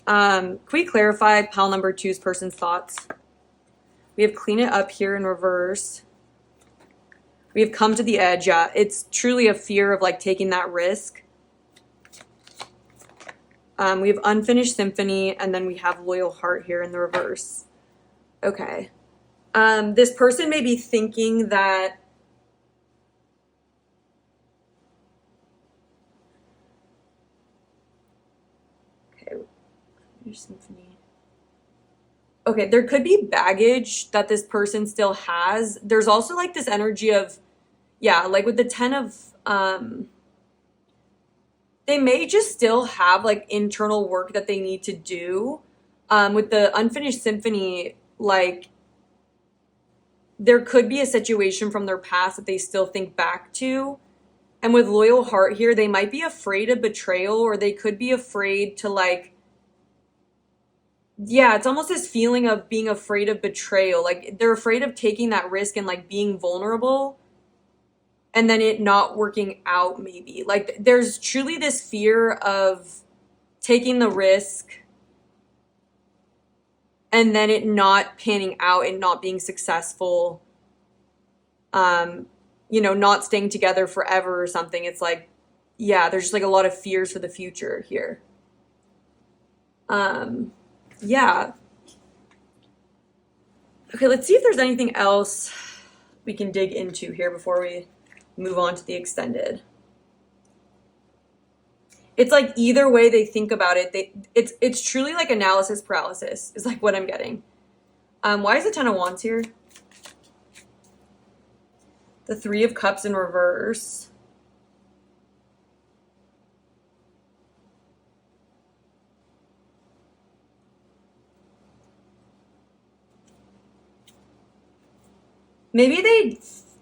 Can we clarify pile number 2's person's thoughts? We have clean it up here in reverse. We have come to the edge. Yeah, it's truly a fear of like taking that risk. We have unfinished symphony, and then we have loyal heart here in the reverse. Okay. This person may be thinking that symphony. Okay, there could be baggage that this person still has. There's also like this energy of, yeah, like with the 10 of, they may just still have like internal work that they need to do. With the unfinished symphony, like there could be a situation from their past that they still think back to. And with loyal heart here, they might be afraid of betrayal, or they could be afraid to like, yeah, it's almost this feeling of being afraid of betrayal. Like they're afraid of taking that risk and like being vulnerable and then it not working out maybe. Like there's truly this fear of taking the risk and then it not panning out and not being successful. Not staying together forever or something. It's like, yeah, there's just like a lot of fears for the future here. Yeah. Okay, let's see if there's anything else we can dig into here before we move on to the extended. It's like either way they think about it, it's truly like analysis paralysis is like what I'm getting. Why is the 10 of Wands here? The 3 of Cups in reverse. Maybe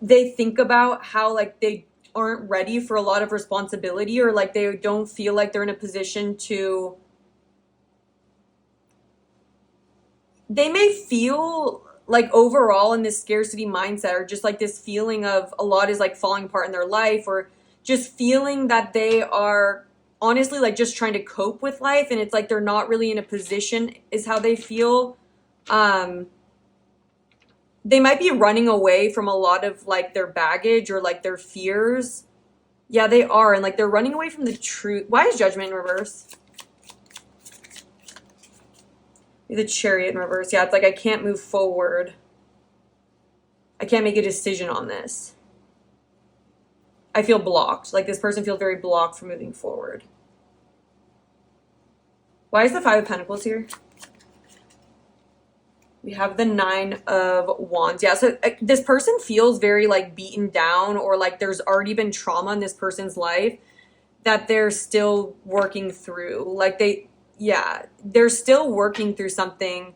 they think about how like they aren't ready for a lot of responsibility, or like they don't feel like they're in a position to. They may feel like overall in this scarcity mindset, or just like this feeling of a lot is like falling apart in their life, or just feeling that they are honestly like just trying to cope with life, and it's like they're not really in a position is how they feel. They might be running away from a lot of like their baggage or like their fears. Yeah, they are. And like they're running away from the truth. Why is Judgment in reverse? The Chariot in reverse. Yeah, it's like I can't move forward. I can't make a decision on this. I feel blocked. Like this person feels very blocked from moving forward. Why is the 5 of Pentacles here? We have the 9 of Wands. Yeah, so this person feels very like beaten down, or like there's already been trauma in this person's life that they're still working through. Like they're still working through something.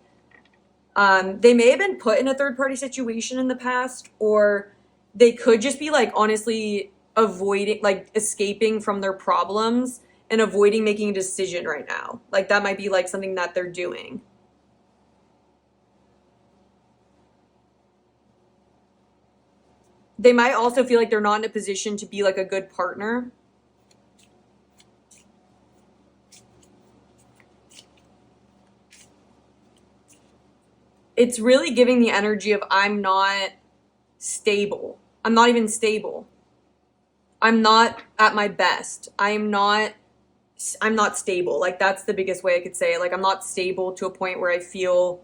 They may have been put in a third-party situation in the past, or they could just be like honestly avoiding, like escaping from their problems and avoiding making a decision right now. Like that might be like something that they're doing. They might also feel like they're not in a position to be like a good partner. It's really giving the energy of I'm not stable. I'm not even stable. I'm not at my best. I'm not stable. Like that's the biggest way I could say it. Like I'm not stable to a point where I feel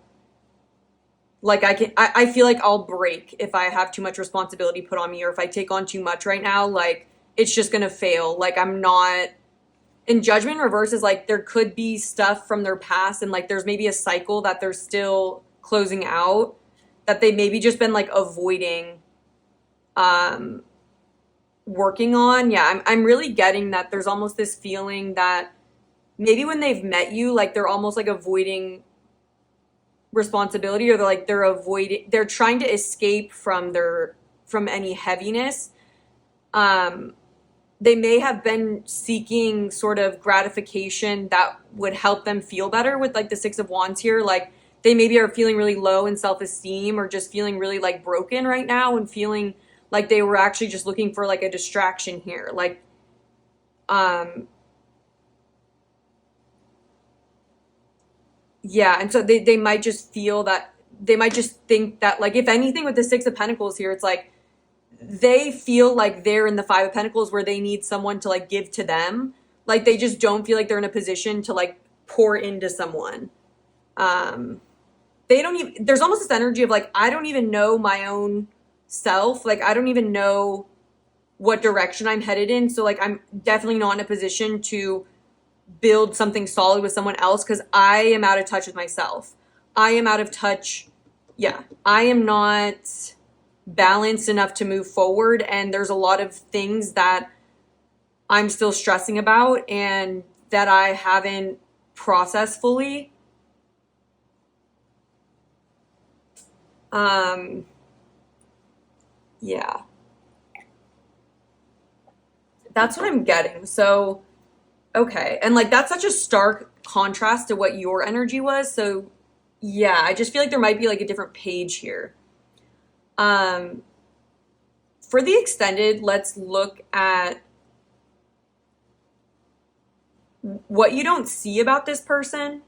like I feel like I'll break if I have too much responsibility put on me, or if I take on too much right now, like it's just gonna fail. Like in Judgment in reverse is like there could be stuff from their past, and like there's maybe a cycle that they're still closing out that they maybe just been like avoiding working on. Yeah, I'm really getting that there's almost this feeling that maybe when they've met you, like they're almost like avoiding responsibility, or they're trying to escape from any heaviness. They may have been seeking sort of gratification that would help them feel better with like the Six of Wands here. Like they maybe are feeling really low in self-esteem, or just feeling really like broken right now, and feeling like they were actually just looking for like a distraction here. Like, yeah, and so they might just feel that, they might just think that, like, if anything with the Six of Pentacles here, it's like they feel like they're in the Five of Pentacles where they need someone to like give to them. Like they just don't feel like they're in a position to like pour into someone. They don't even, there's almost this energy of like, I don't even know my own self. Like I don't even know what direction I'm headed in. So like I'm definitely not in a position to build something solid with someone else, because I am out of touch with myself. I am out of touch. Yeah, I am not balanced enough to move forward, and there's a lot of things that I'm still stressing about and that I haven't processed fully. Yeah, that's what I'm getting. So okay, and like that's such a stark contrast to what your energy was. So yeah, I just feel like there might be like a different page here. For the extended, let's look at what you don't see about this person,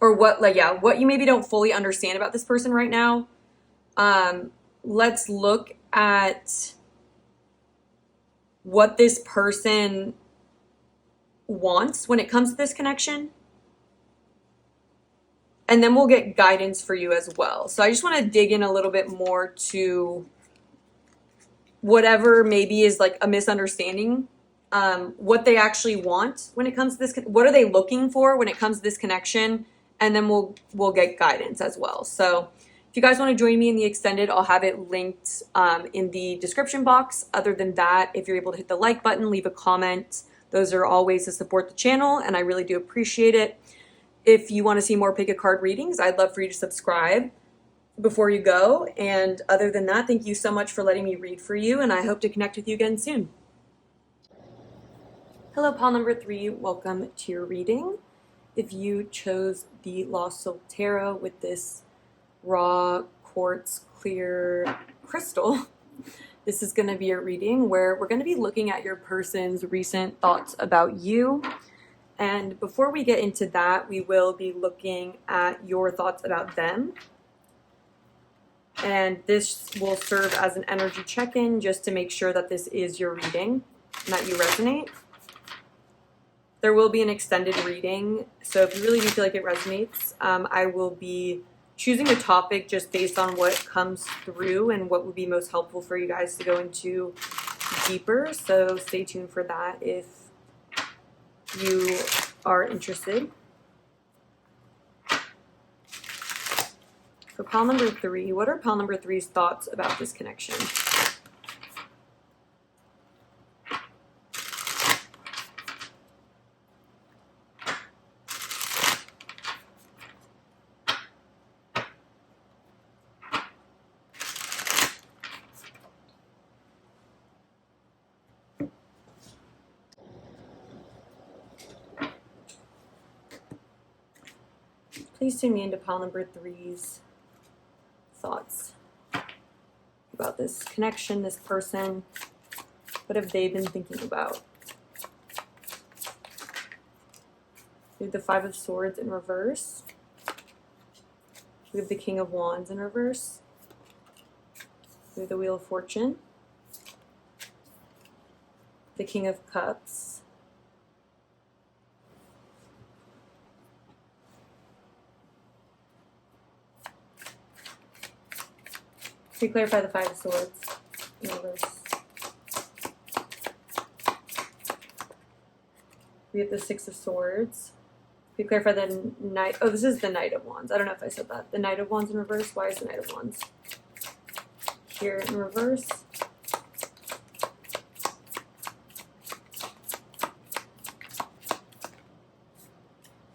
or what, like, yeah, what you maybe don't fully understand about this person right now. Let's look at what this person wants when it comes to this connection. And then we'll get guidance for you as well. So I just want to dig in a little bit more to whatever maybe is like a misunderstanding, what they actually want when it comes to this. What are they looking for when it comes to this connection? And then we'll get guidance as well. So if you guys want to join me in the extended, I'll have it linked in the description box. Other than that, if you're able to hit the like button, leave a comment. Those are all ways to support the channel, and I really do appreciate it. If you want to see more pick a card readings, I'd love for you to subscribe before you go. And other than that, thank you so much for letting me read for you, and I hope to connect with you again soon. Hello, pile number 3. Welcome to your reading. If you chose the Lost Soul Tarot with this raw quartz clear crystal, this is going to be a reading where we're going to be looking at your person's recent thoughts about you. And before we get into that, we will be looking at your thoughts about them. And this will serve as an energy check-in just to make sure that this is your reading and that you resonate. There will be an extended reading, so if you really do feel like it resonates, I will be choosing a topic just based on what comes through and what would be most helpful for you guys to go into deeper. So stay tuned for that if you are interested. For pile number 3, what are pile number 3's thoughts about this connection? Please tune me into pile number 3's thoughts about this connection, this person. What have they been thinking about? We have the Five of Swords in reverse. We have the King of Wands in reverse. We have the Wheel of Fortune. The King of Cups. Can you clarify the Five of Swords in reverse? We have the Six of Swords. We clarify the Knight. Oh, this is the Knight of Wands. I don't know if I said that. The Knight of Wands in reverse. Why is the Knight of Wands here in reverse?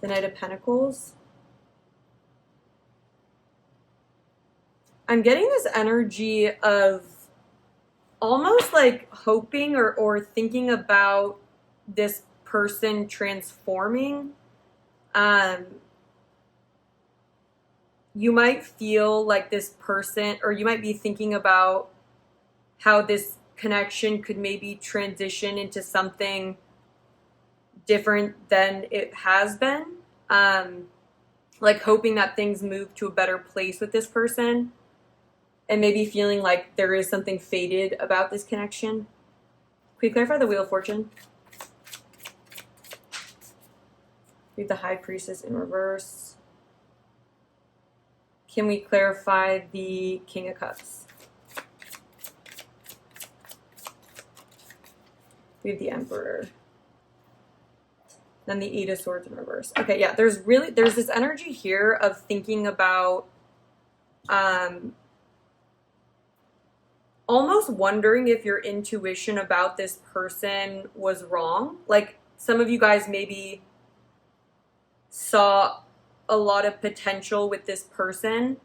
The Knight of Pentacles. I'm getting this energy of almost like hoping or thinking about this person transforming. You might feel like this person, or you might be thinking about how this connection could maybe transition into something different than it has been. Like hoping that things move to a better place with this person, and maybe feeling like there is something fated about this connection. Can we clarify the Wheel of Fortune? We have the High Priestess in reverse. Can we clarify the King of Cups? We have the Emperor. Then the Eight of Swords in reverse. Okay, yeah, there's this energy here of thinking about almost wondering if your intuition about this person was wrong. Like some of you guys maybe saw a lot of potential with this person.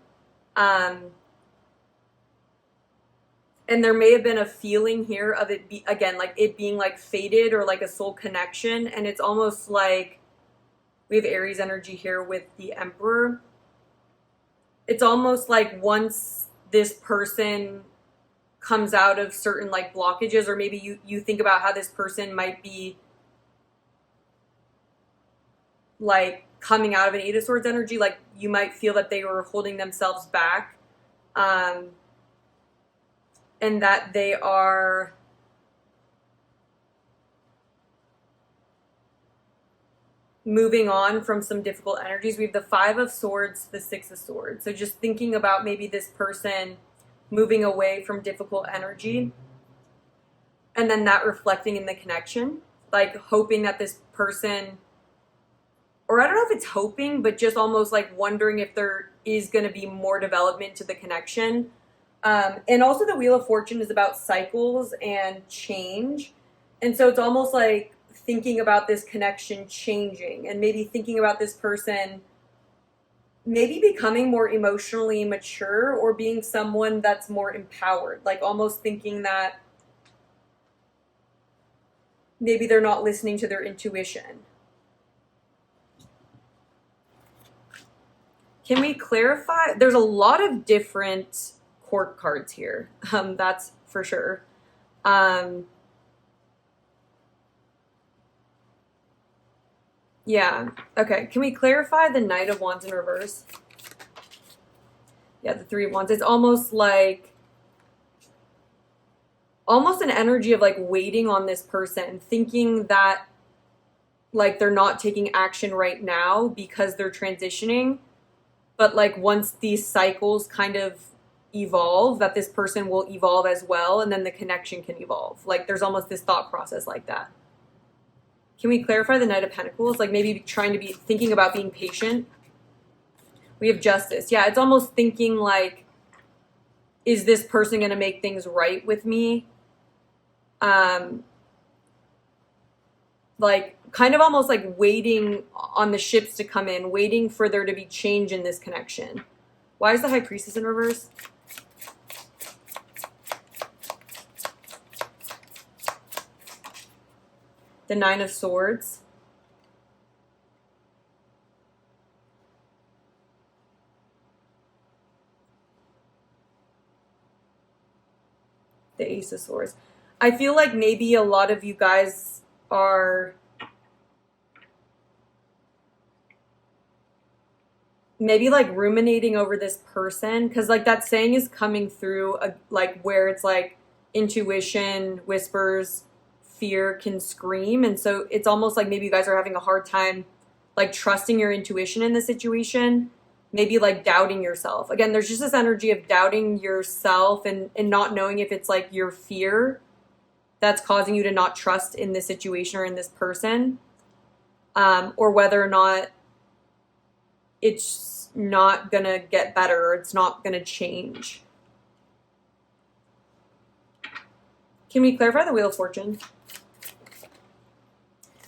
And there may have been a feeling here of it like it being like fated or like a soul connection. And it's almost like we have Aries energy here with the Emperor. It's almost like once this person comes out of certain like blockages, or maybe you think about how this person might be like coming out of an Eight of Swords energy, like you might feel that they were holding themselves back, and that they are moving on from some difficult energies. We have the Five of Swords, the Six of Swords. So just thinking about maybe this person moving away from difficult energy, and then that reflecting in the connection, like hoping that this person, or I don't know if it's hoping, but just almost like wondering if there is going to be more development to the connection. And also the Wheel of Fortune is about cycles and change. And so it's almost like thinking about this connection changing, and maybe thinking about this person maybe becoming more emotionally mature, or being someone that's more empowered, like almost thinking that maybe they're not listening to their intuition. Can we clarify? There's a lot of different court cards here. That's for sure. Yeah. Okay. Can we clarify the Knight of Wands in reverse? Yeah, the Three of Wands. It's almost like an energy of like waiting on this person, thinking that like they're not taking action right now because they're transitioning. But like once these cycles kind of evolve, that this person will evolve as well, and then the connection can evolve. Like there's almost this thought process like that. Can we clarify the Knight of Pentacles? Like maybe thinking about being patient. We have Justice. Yeah, it's almost thinking like, is this person going to make things right with me? Like kind of almost like waiting on the ships to come in, waiting for there to be change in this connection. Why is the High Priestess in reverse? The Nine of Swords. The Ace of Swords. I feel like maybe a lot of you guys are maybe like ruminating over this person, because like that saying is coming through, like where it's like intuition whispers, fear can scream. And so it's almost like maybe you guys are having a hard time like trusting your intuition in the situation, maybe like doubting yourself. Again, there's just this energy of doubting yourself and not knowing if it's like your fear that's causing you to not trust in this situation or in this person. or whether or not it's not gonna get better or it's not gonna change. Can we clarify the Wheel of Fortune?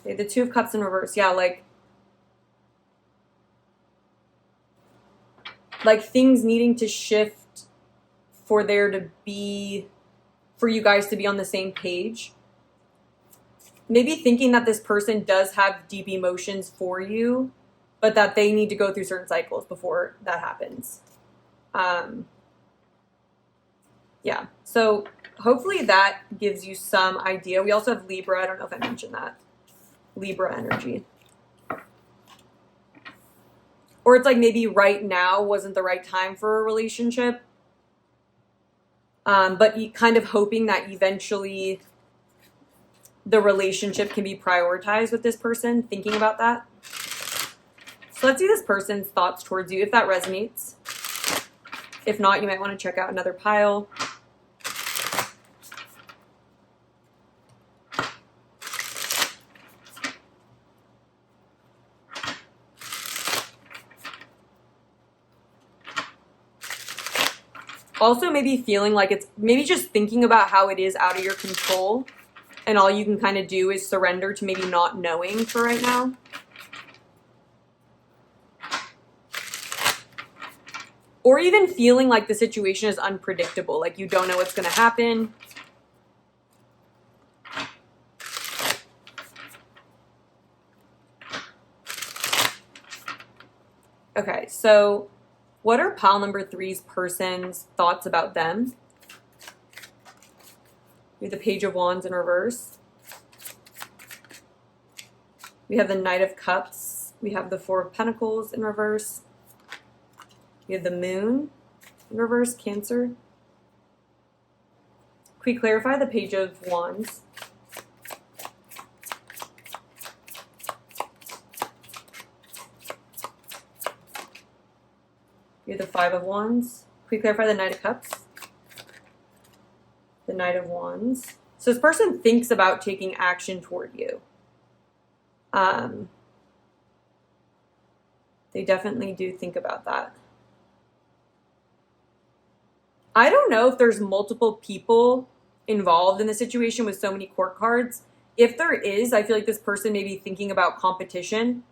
Okay, the Two of Cups in reverse. Yeah, like things needing to shift for there to be, for you guys to be on the same page. Maybe thinking that this person does have deep emotions for you, but that they need to go through certain cycles before that happens. Yeah, so hopefully that gives you some idea. We also have Libra. I don't know if I mentioned that. Libra energy. Or it's like maybe right now wasn't the right time for a relationship. But you kind of hoping that eventually the relationship can be prioritized with this person, thinking about that. So let's see this person's thoughts towards you, if that resonates. If not, you might want to check out another pile. Also, maybe feeling like it's maybe just thinking about how it is out of your control, and all you can kind of do is surrender to maybe not knowing for right now. Or even feeling like the situation is unpredictable, like you don't know what's going to happen. Okay, so what are pile number 3's person's thoughts about them? We have the Page of Wands in reverse. We have the Knight of Cups. We have the Four of Pentacles in reverse. We have the Moon in reverse, Cancer. Can we clarify the Page of Wands? We have the Five of Wands. Can we clarify the Knight of Cups? The Knight of Wands. So this person thinks about taking action toward you. They definitely do think about that. I don't know if there's multiple people involved in the situation with so many court cards. If there is, I feel like this person may be thinking about competition.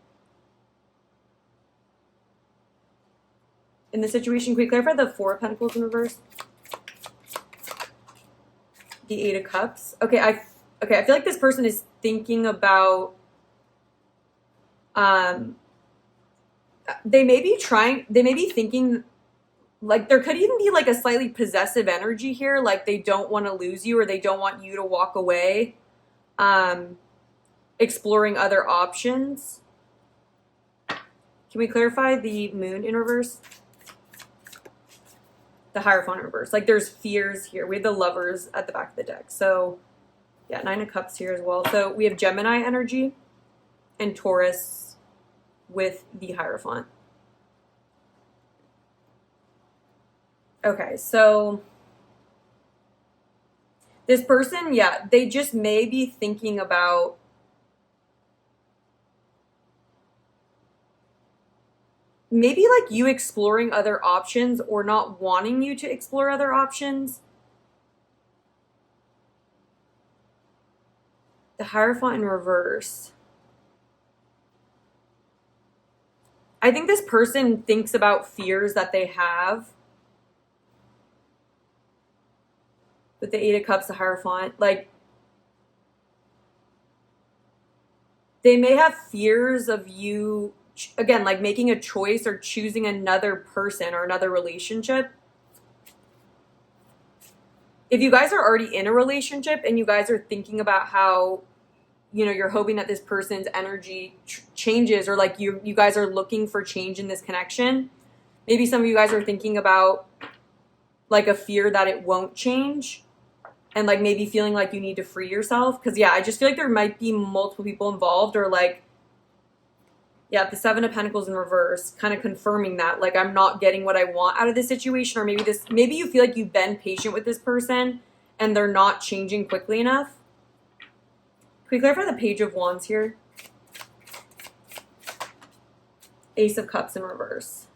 In the situation, can we clarify the Four of Pentacles in reverse? The Eight of Cups. Okay, I feel like this person is thinking about they may be thinking, like there could even be like a slightly possessive energy here, like they don't want to lose you or they don't want you to walk away. Exploring other options. Can we clarify the Moon in reverse? The Hierophant in reverse. Like there's fears here. We have the Lovers at the back of the deck. So yeah, Nine of Cups here as well. So we have Gemini energy and Taurus with the Hierophant. Okay, so this person, yeah, they just may be thinking about maybe like you exploring other options or not wanting you to explore other options. The Hierophant in reverse. I think this person thinks about fears that they have. With the Eight of Cups, the Hierophant, like they may have fears of you, again, like making a choice or choosing another person or another relationship. If you guys are already in a relationship and you guys are thinking about how, you know, you're hoping that this person's energy changes, or like you guys are looking for change in this connection, maybe some of you guys are thinking about like a fear that it won't change. And like maybe feeling like you need to free yourself. Because yeah, I just feel like there might be multiple people involved, or like, yeah, the Seven of Pentacles in reverse, kind of confirming that like I'm not getting what I want out of this situation. Or maybe you feel like you've been patient with this person and they're not changing quickly enough. Can we clarify the Page of Wands here? Ace of Cups in reverse.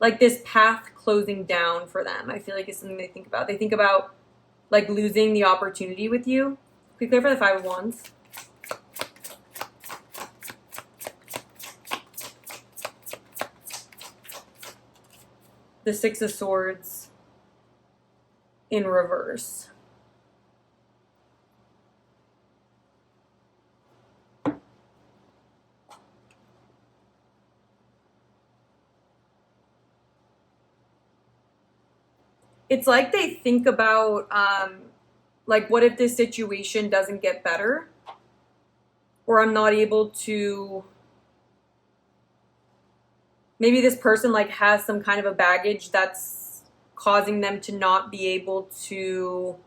Like this path closing down for them, I feel like is something they think about. They think about like losing the opportunity with you. Can we clear for the Five of Wands? The Six of Swords in reverse. It's like they think about, like, what if this situation doesn't get better? Or I'm not able to, maybe this person, like, has some kind of a baggage that's causing them to not be able to,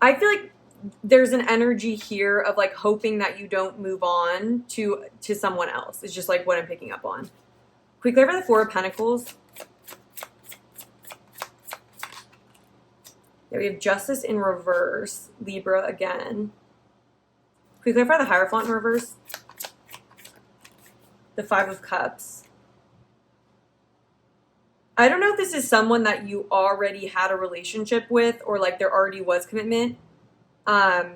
I feel like there's an energy here of, like, hoping that you don't move on to someone else. It's just, like, what I'm picking up on. Can we clarify the Four of Pentacles? Yeah, we have Justice in reverse. Libra again. Can we clarify the Hierophant in reverse? The Five of Cups. I don't know if this is someone that you already had a relationship with or like there already was commitment. But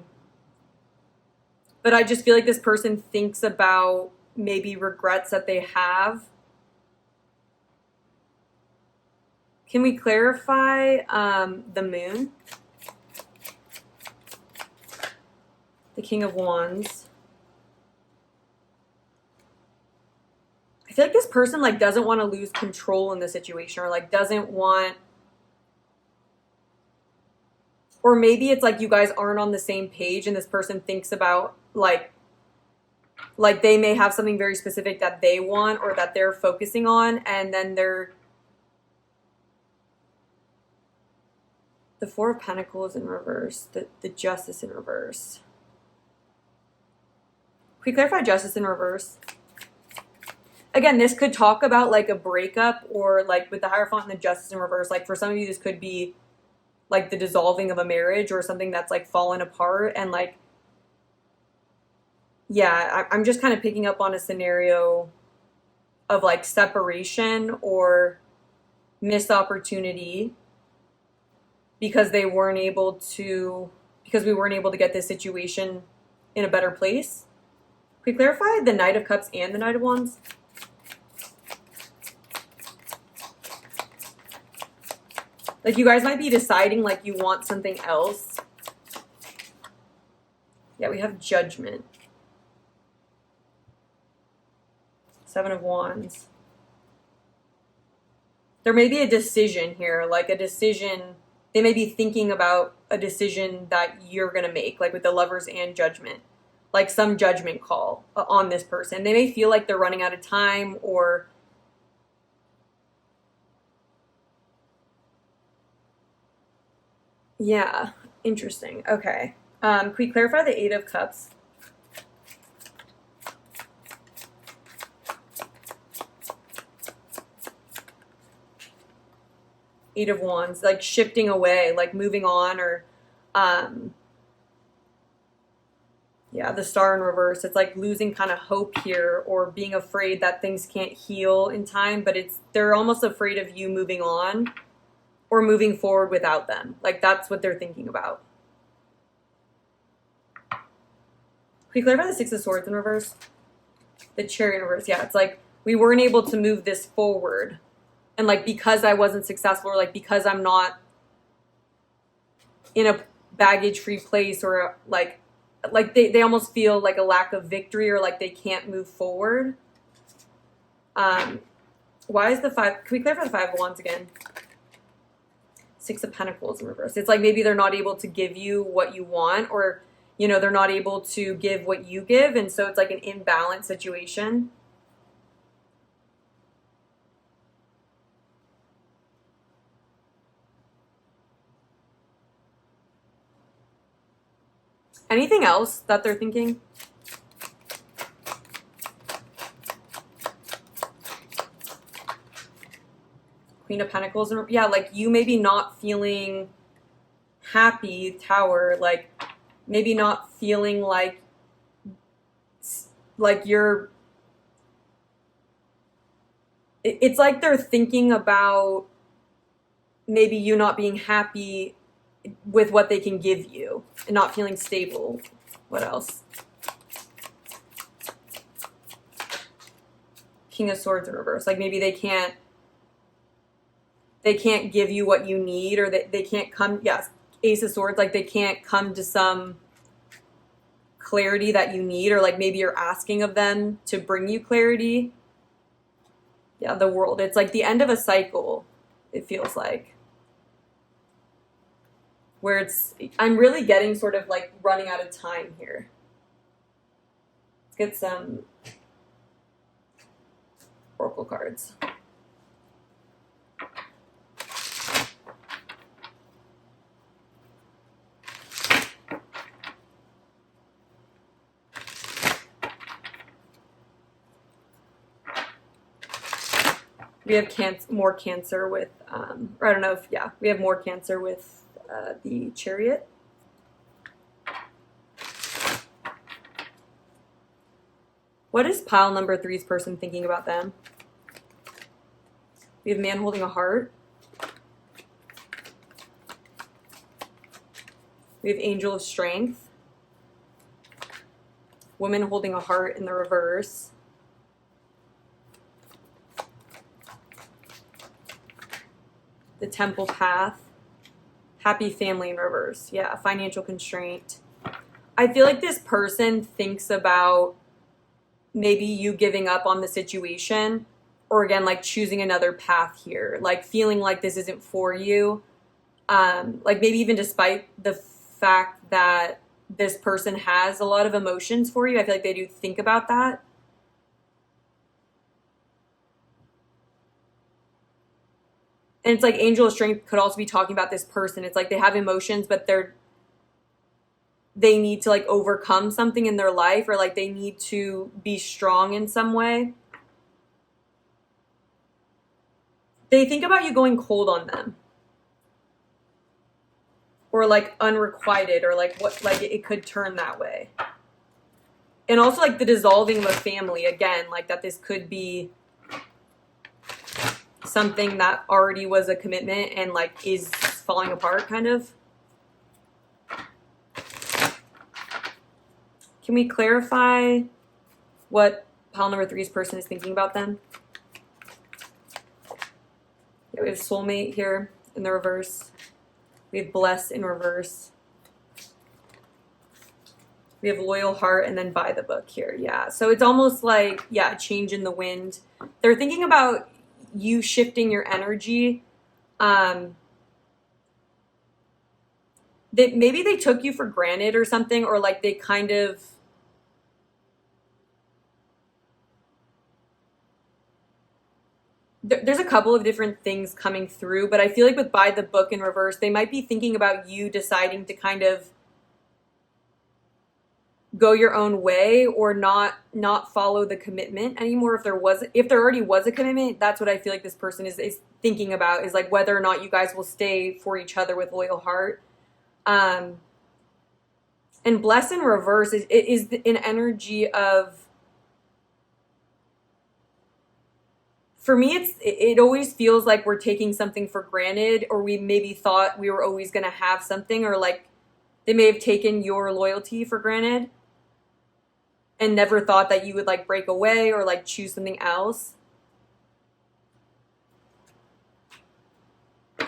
I just feel like this person thinks about maybe regrets that they have. Can we clarify the Moon? The King of Wands. I feel like this person like doesn't want to lose control in the situation or like doesn't want, or maybe it's like you guys aren't on the same page and this person thinks about like they may have something very specific that they want or that they're focusing on, and then they're the Four of Pentacles in reverse, the Justice in reverse. Can we clarify Justice in reverse? Again, this could talk about like a breakup or like with the Hierophant and the Justice in reverse. Like for some of you, this could be like the dissolving of a marriage or something that's like fallen apart. And like, yeah, I'm just kind of picking up on a scenario of like separation or missed opportunity because we weren't able to get this situation in a better place. Can we clarify the Knight of Cups and the Knight of Wands? Like you guys might be deciding like you want something else. Yeah, we have Judgment. Seven of Wands. There may be a decision here, like a decision. They may be thinking about a decision that you're going to make, like with the Lovers and Judgment. Like some judgment call on this person. They may feel like they're running out of time or yeah, interesting. Okay. Can we clarify the Eight of Cups? Eight of Wands, like shifting away, like moving on, or yeah, the Star in reverse. It's like losing kind of hope here or being afraid that things can't heal in time, but they're almost afraid of you moving on or moving forward without them. Like that's what they're thinking about. Can we clarify the Six of Swords in reverse? The Chariot in reverse. Yeah, it's like we weren't able to move this forward. And like because I wasn't successful or like because I'm not in a baggage-free place or like they almost feel like a lack of victory or like they can't move forward. Why is the Five? Can we clarify the Five of Wands again? Six of Pentacles in reverse. It's like maybe they're not able to give you what you want or, you know, they're not able to give what you give. And so it's like an imbalanced situation. Anything else that they're thinking? Queen of Pentacles. Yeah, like you maybe not feeling happy, Tower. Like maybe not feeling like you're, it's like they're thinking about maybe you not being happy with what they can give you and not feeling stable. What else? King of Swords in reverse. Like maybe they can't give you what you need, or they can't come, yes, Ace of Swords, like they can't come to some clarity that you need, or like maybe you're asking of them to bring you clarity. Yeah, the World. It's like the end of a cycle, it feels like. Where it's, I'm really getting sort of like running out of time here. Let's get some Oracle cards. We have more Cancer with, or I don't know if, yeah, we have more Cancer with the Chariot. What is pile number 3's person thinking about them? We have Man holding a heart. We have Angel of Strength. Woman holding a heart in the reverse. The Temple Path. Happy Family in reverse. Yeah, financial constraint. I feel like this person thinks about maybe you giving up on the situation, or again, like choosing another path here, like feeling like this isn't for you. Like maybe even despite the fact that this person has a lot of emotions for you, I feel like they do think about that. And it's like Angel of Strength could also be talking about this person. It's like they have emotions, but they need to like overcome something in their life, or like they need to be strong in some way. They think about you going cold on them, or like unrequited, or like what, like it could turn that way. And also like the dissolving of a family, again, like that this could be something that already was a commitment and like is falling apart, kind of. Can we clarify what pile number 3's person is thinking about them? Yeah, we have Soulmate here in the reverse. We have Blessed in reverse. We have Loyal Heart, and then By the Book here. Yeah, so it's almost like, yeah, change in the wind. They're thinking about you shifting your energy. Maybe they took you for granted or something, or like they kind of, there's a couple of different things coming through, but I feel like with By the Book in reverse, they might be thinking about you deciding to kind of go your own way, or not follow the commitment anymore. If there already was a commitment, that's what I feel like this person is thinking about, is like whether or not you guys will stay for each other with Loyal Heart. And Blessed in reverse is an energy of, for me, it always feels like we're taking something for granted, or we maybe thought we were always going to have something, or like they may have taken your loyalty for granted and never thought that you would like break away or like choose something else.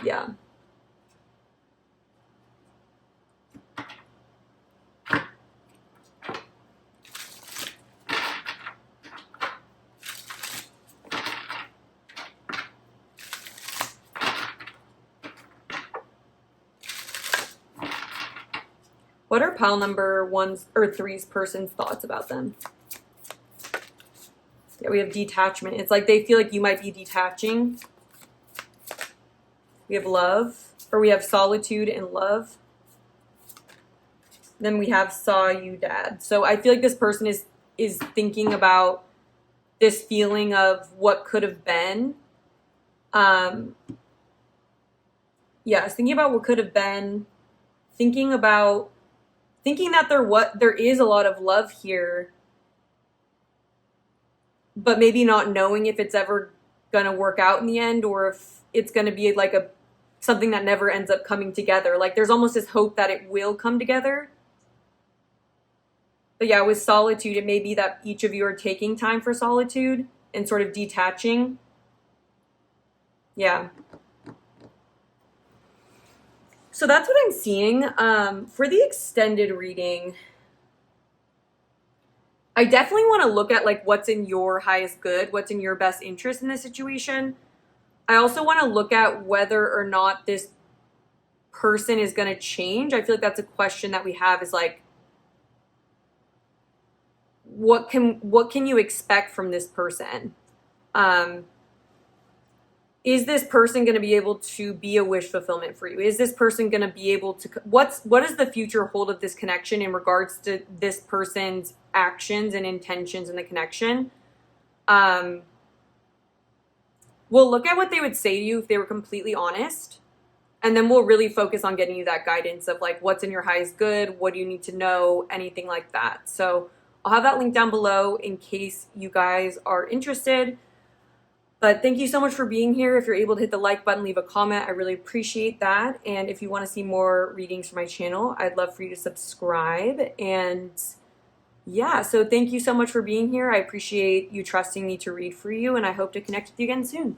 Yeah. What are pile number 1's or 3's person's thoughts about them? Yeah, we have detachment. It's like they feel like you might be detaching. We have love, or we have solitude and love. Then we have Saw You Dad. So I feel like this person is thinking about this feeling of what could have been. Yeah, it's thinking about what could have been, thinking about thinking that there is a lot of love here, but maybe not knowing if it's ever gonna work out in the end, or if it's gonna be like a something that never ends up coming together. Like there's almost this hope that it will come together. But yeah, with solitude, it may be that each of you are taking time for solitude and sort of detaching. Yeah. So that's what I'm seeing. For the extended reading, I definitely want to look at like what's in your highest good, what's in your best interest in this situation. I also want to look at whether or not this person is going to change. I feel like that's a question that we have, is like, what can you expect from this person? Is this person going to be able to be a wish fulfillment for you? Is this person going to be able to, what does the future hold of this connection in regards to this person's actions and intentions in the connection? We'll look at what they would say to you if they were completely honest, and then we'll really focus on getting you that guidance of like what's in your highest good, what do you need to know, anything like that. So I'll have that link down below in case you guys are interested. But thank you so much for being here. If you're able to hit the like button, leave a comment, I really appreciate that. And if you want to see more readings from my channel, I'd love for you to subscribe. And yeah, so thank you so much for being here. I appreciate you trusting me to read for you, and I hope to connect with you again soon.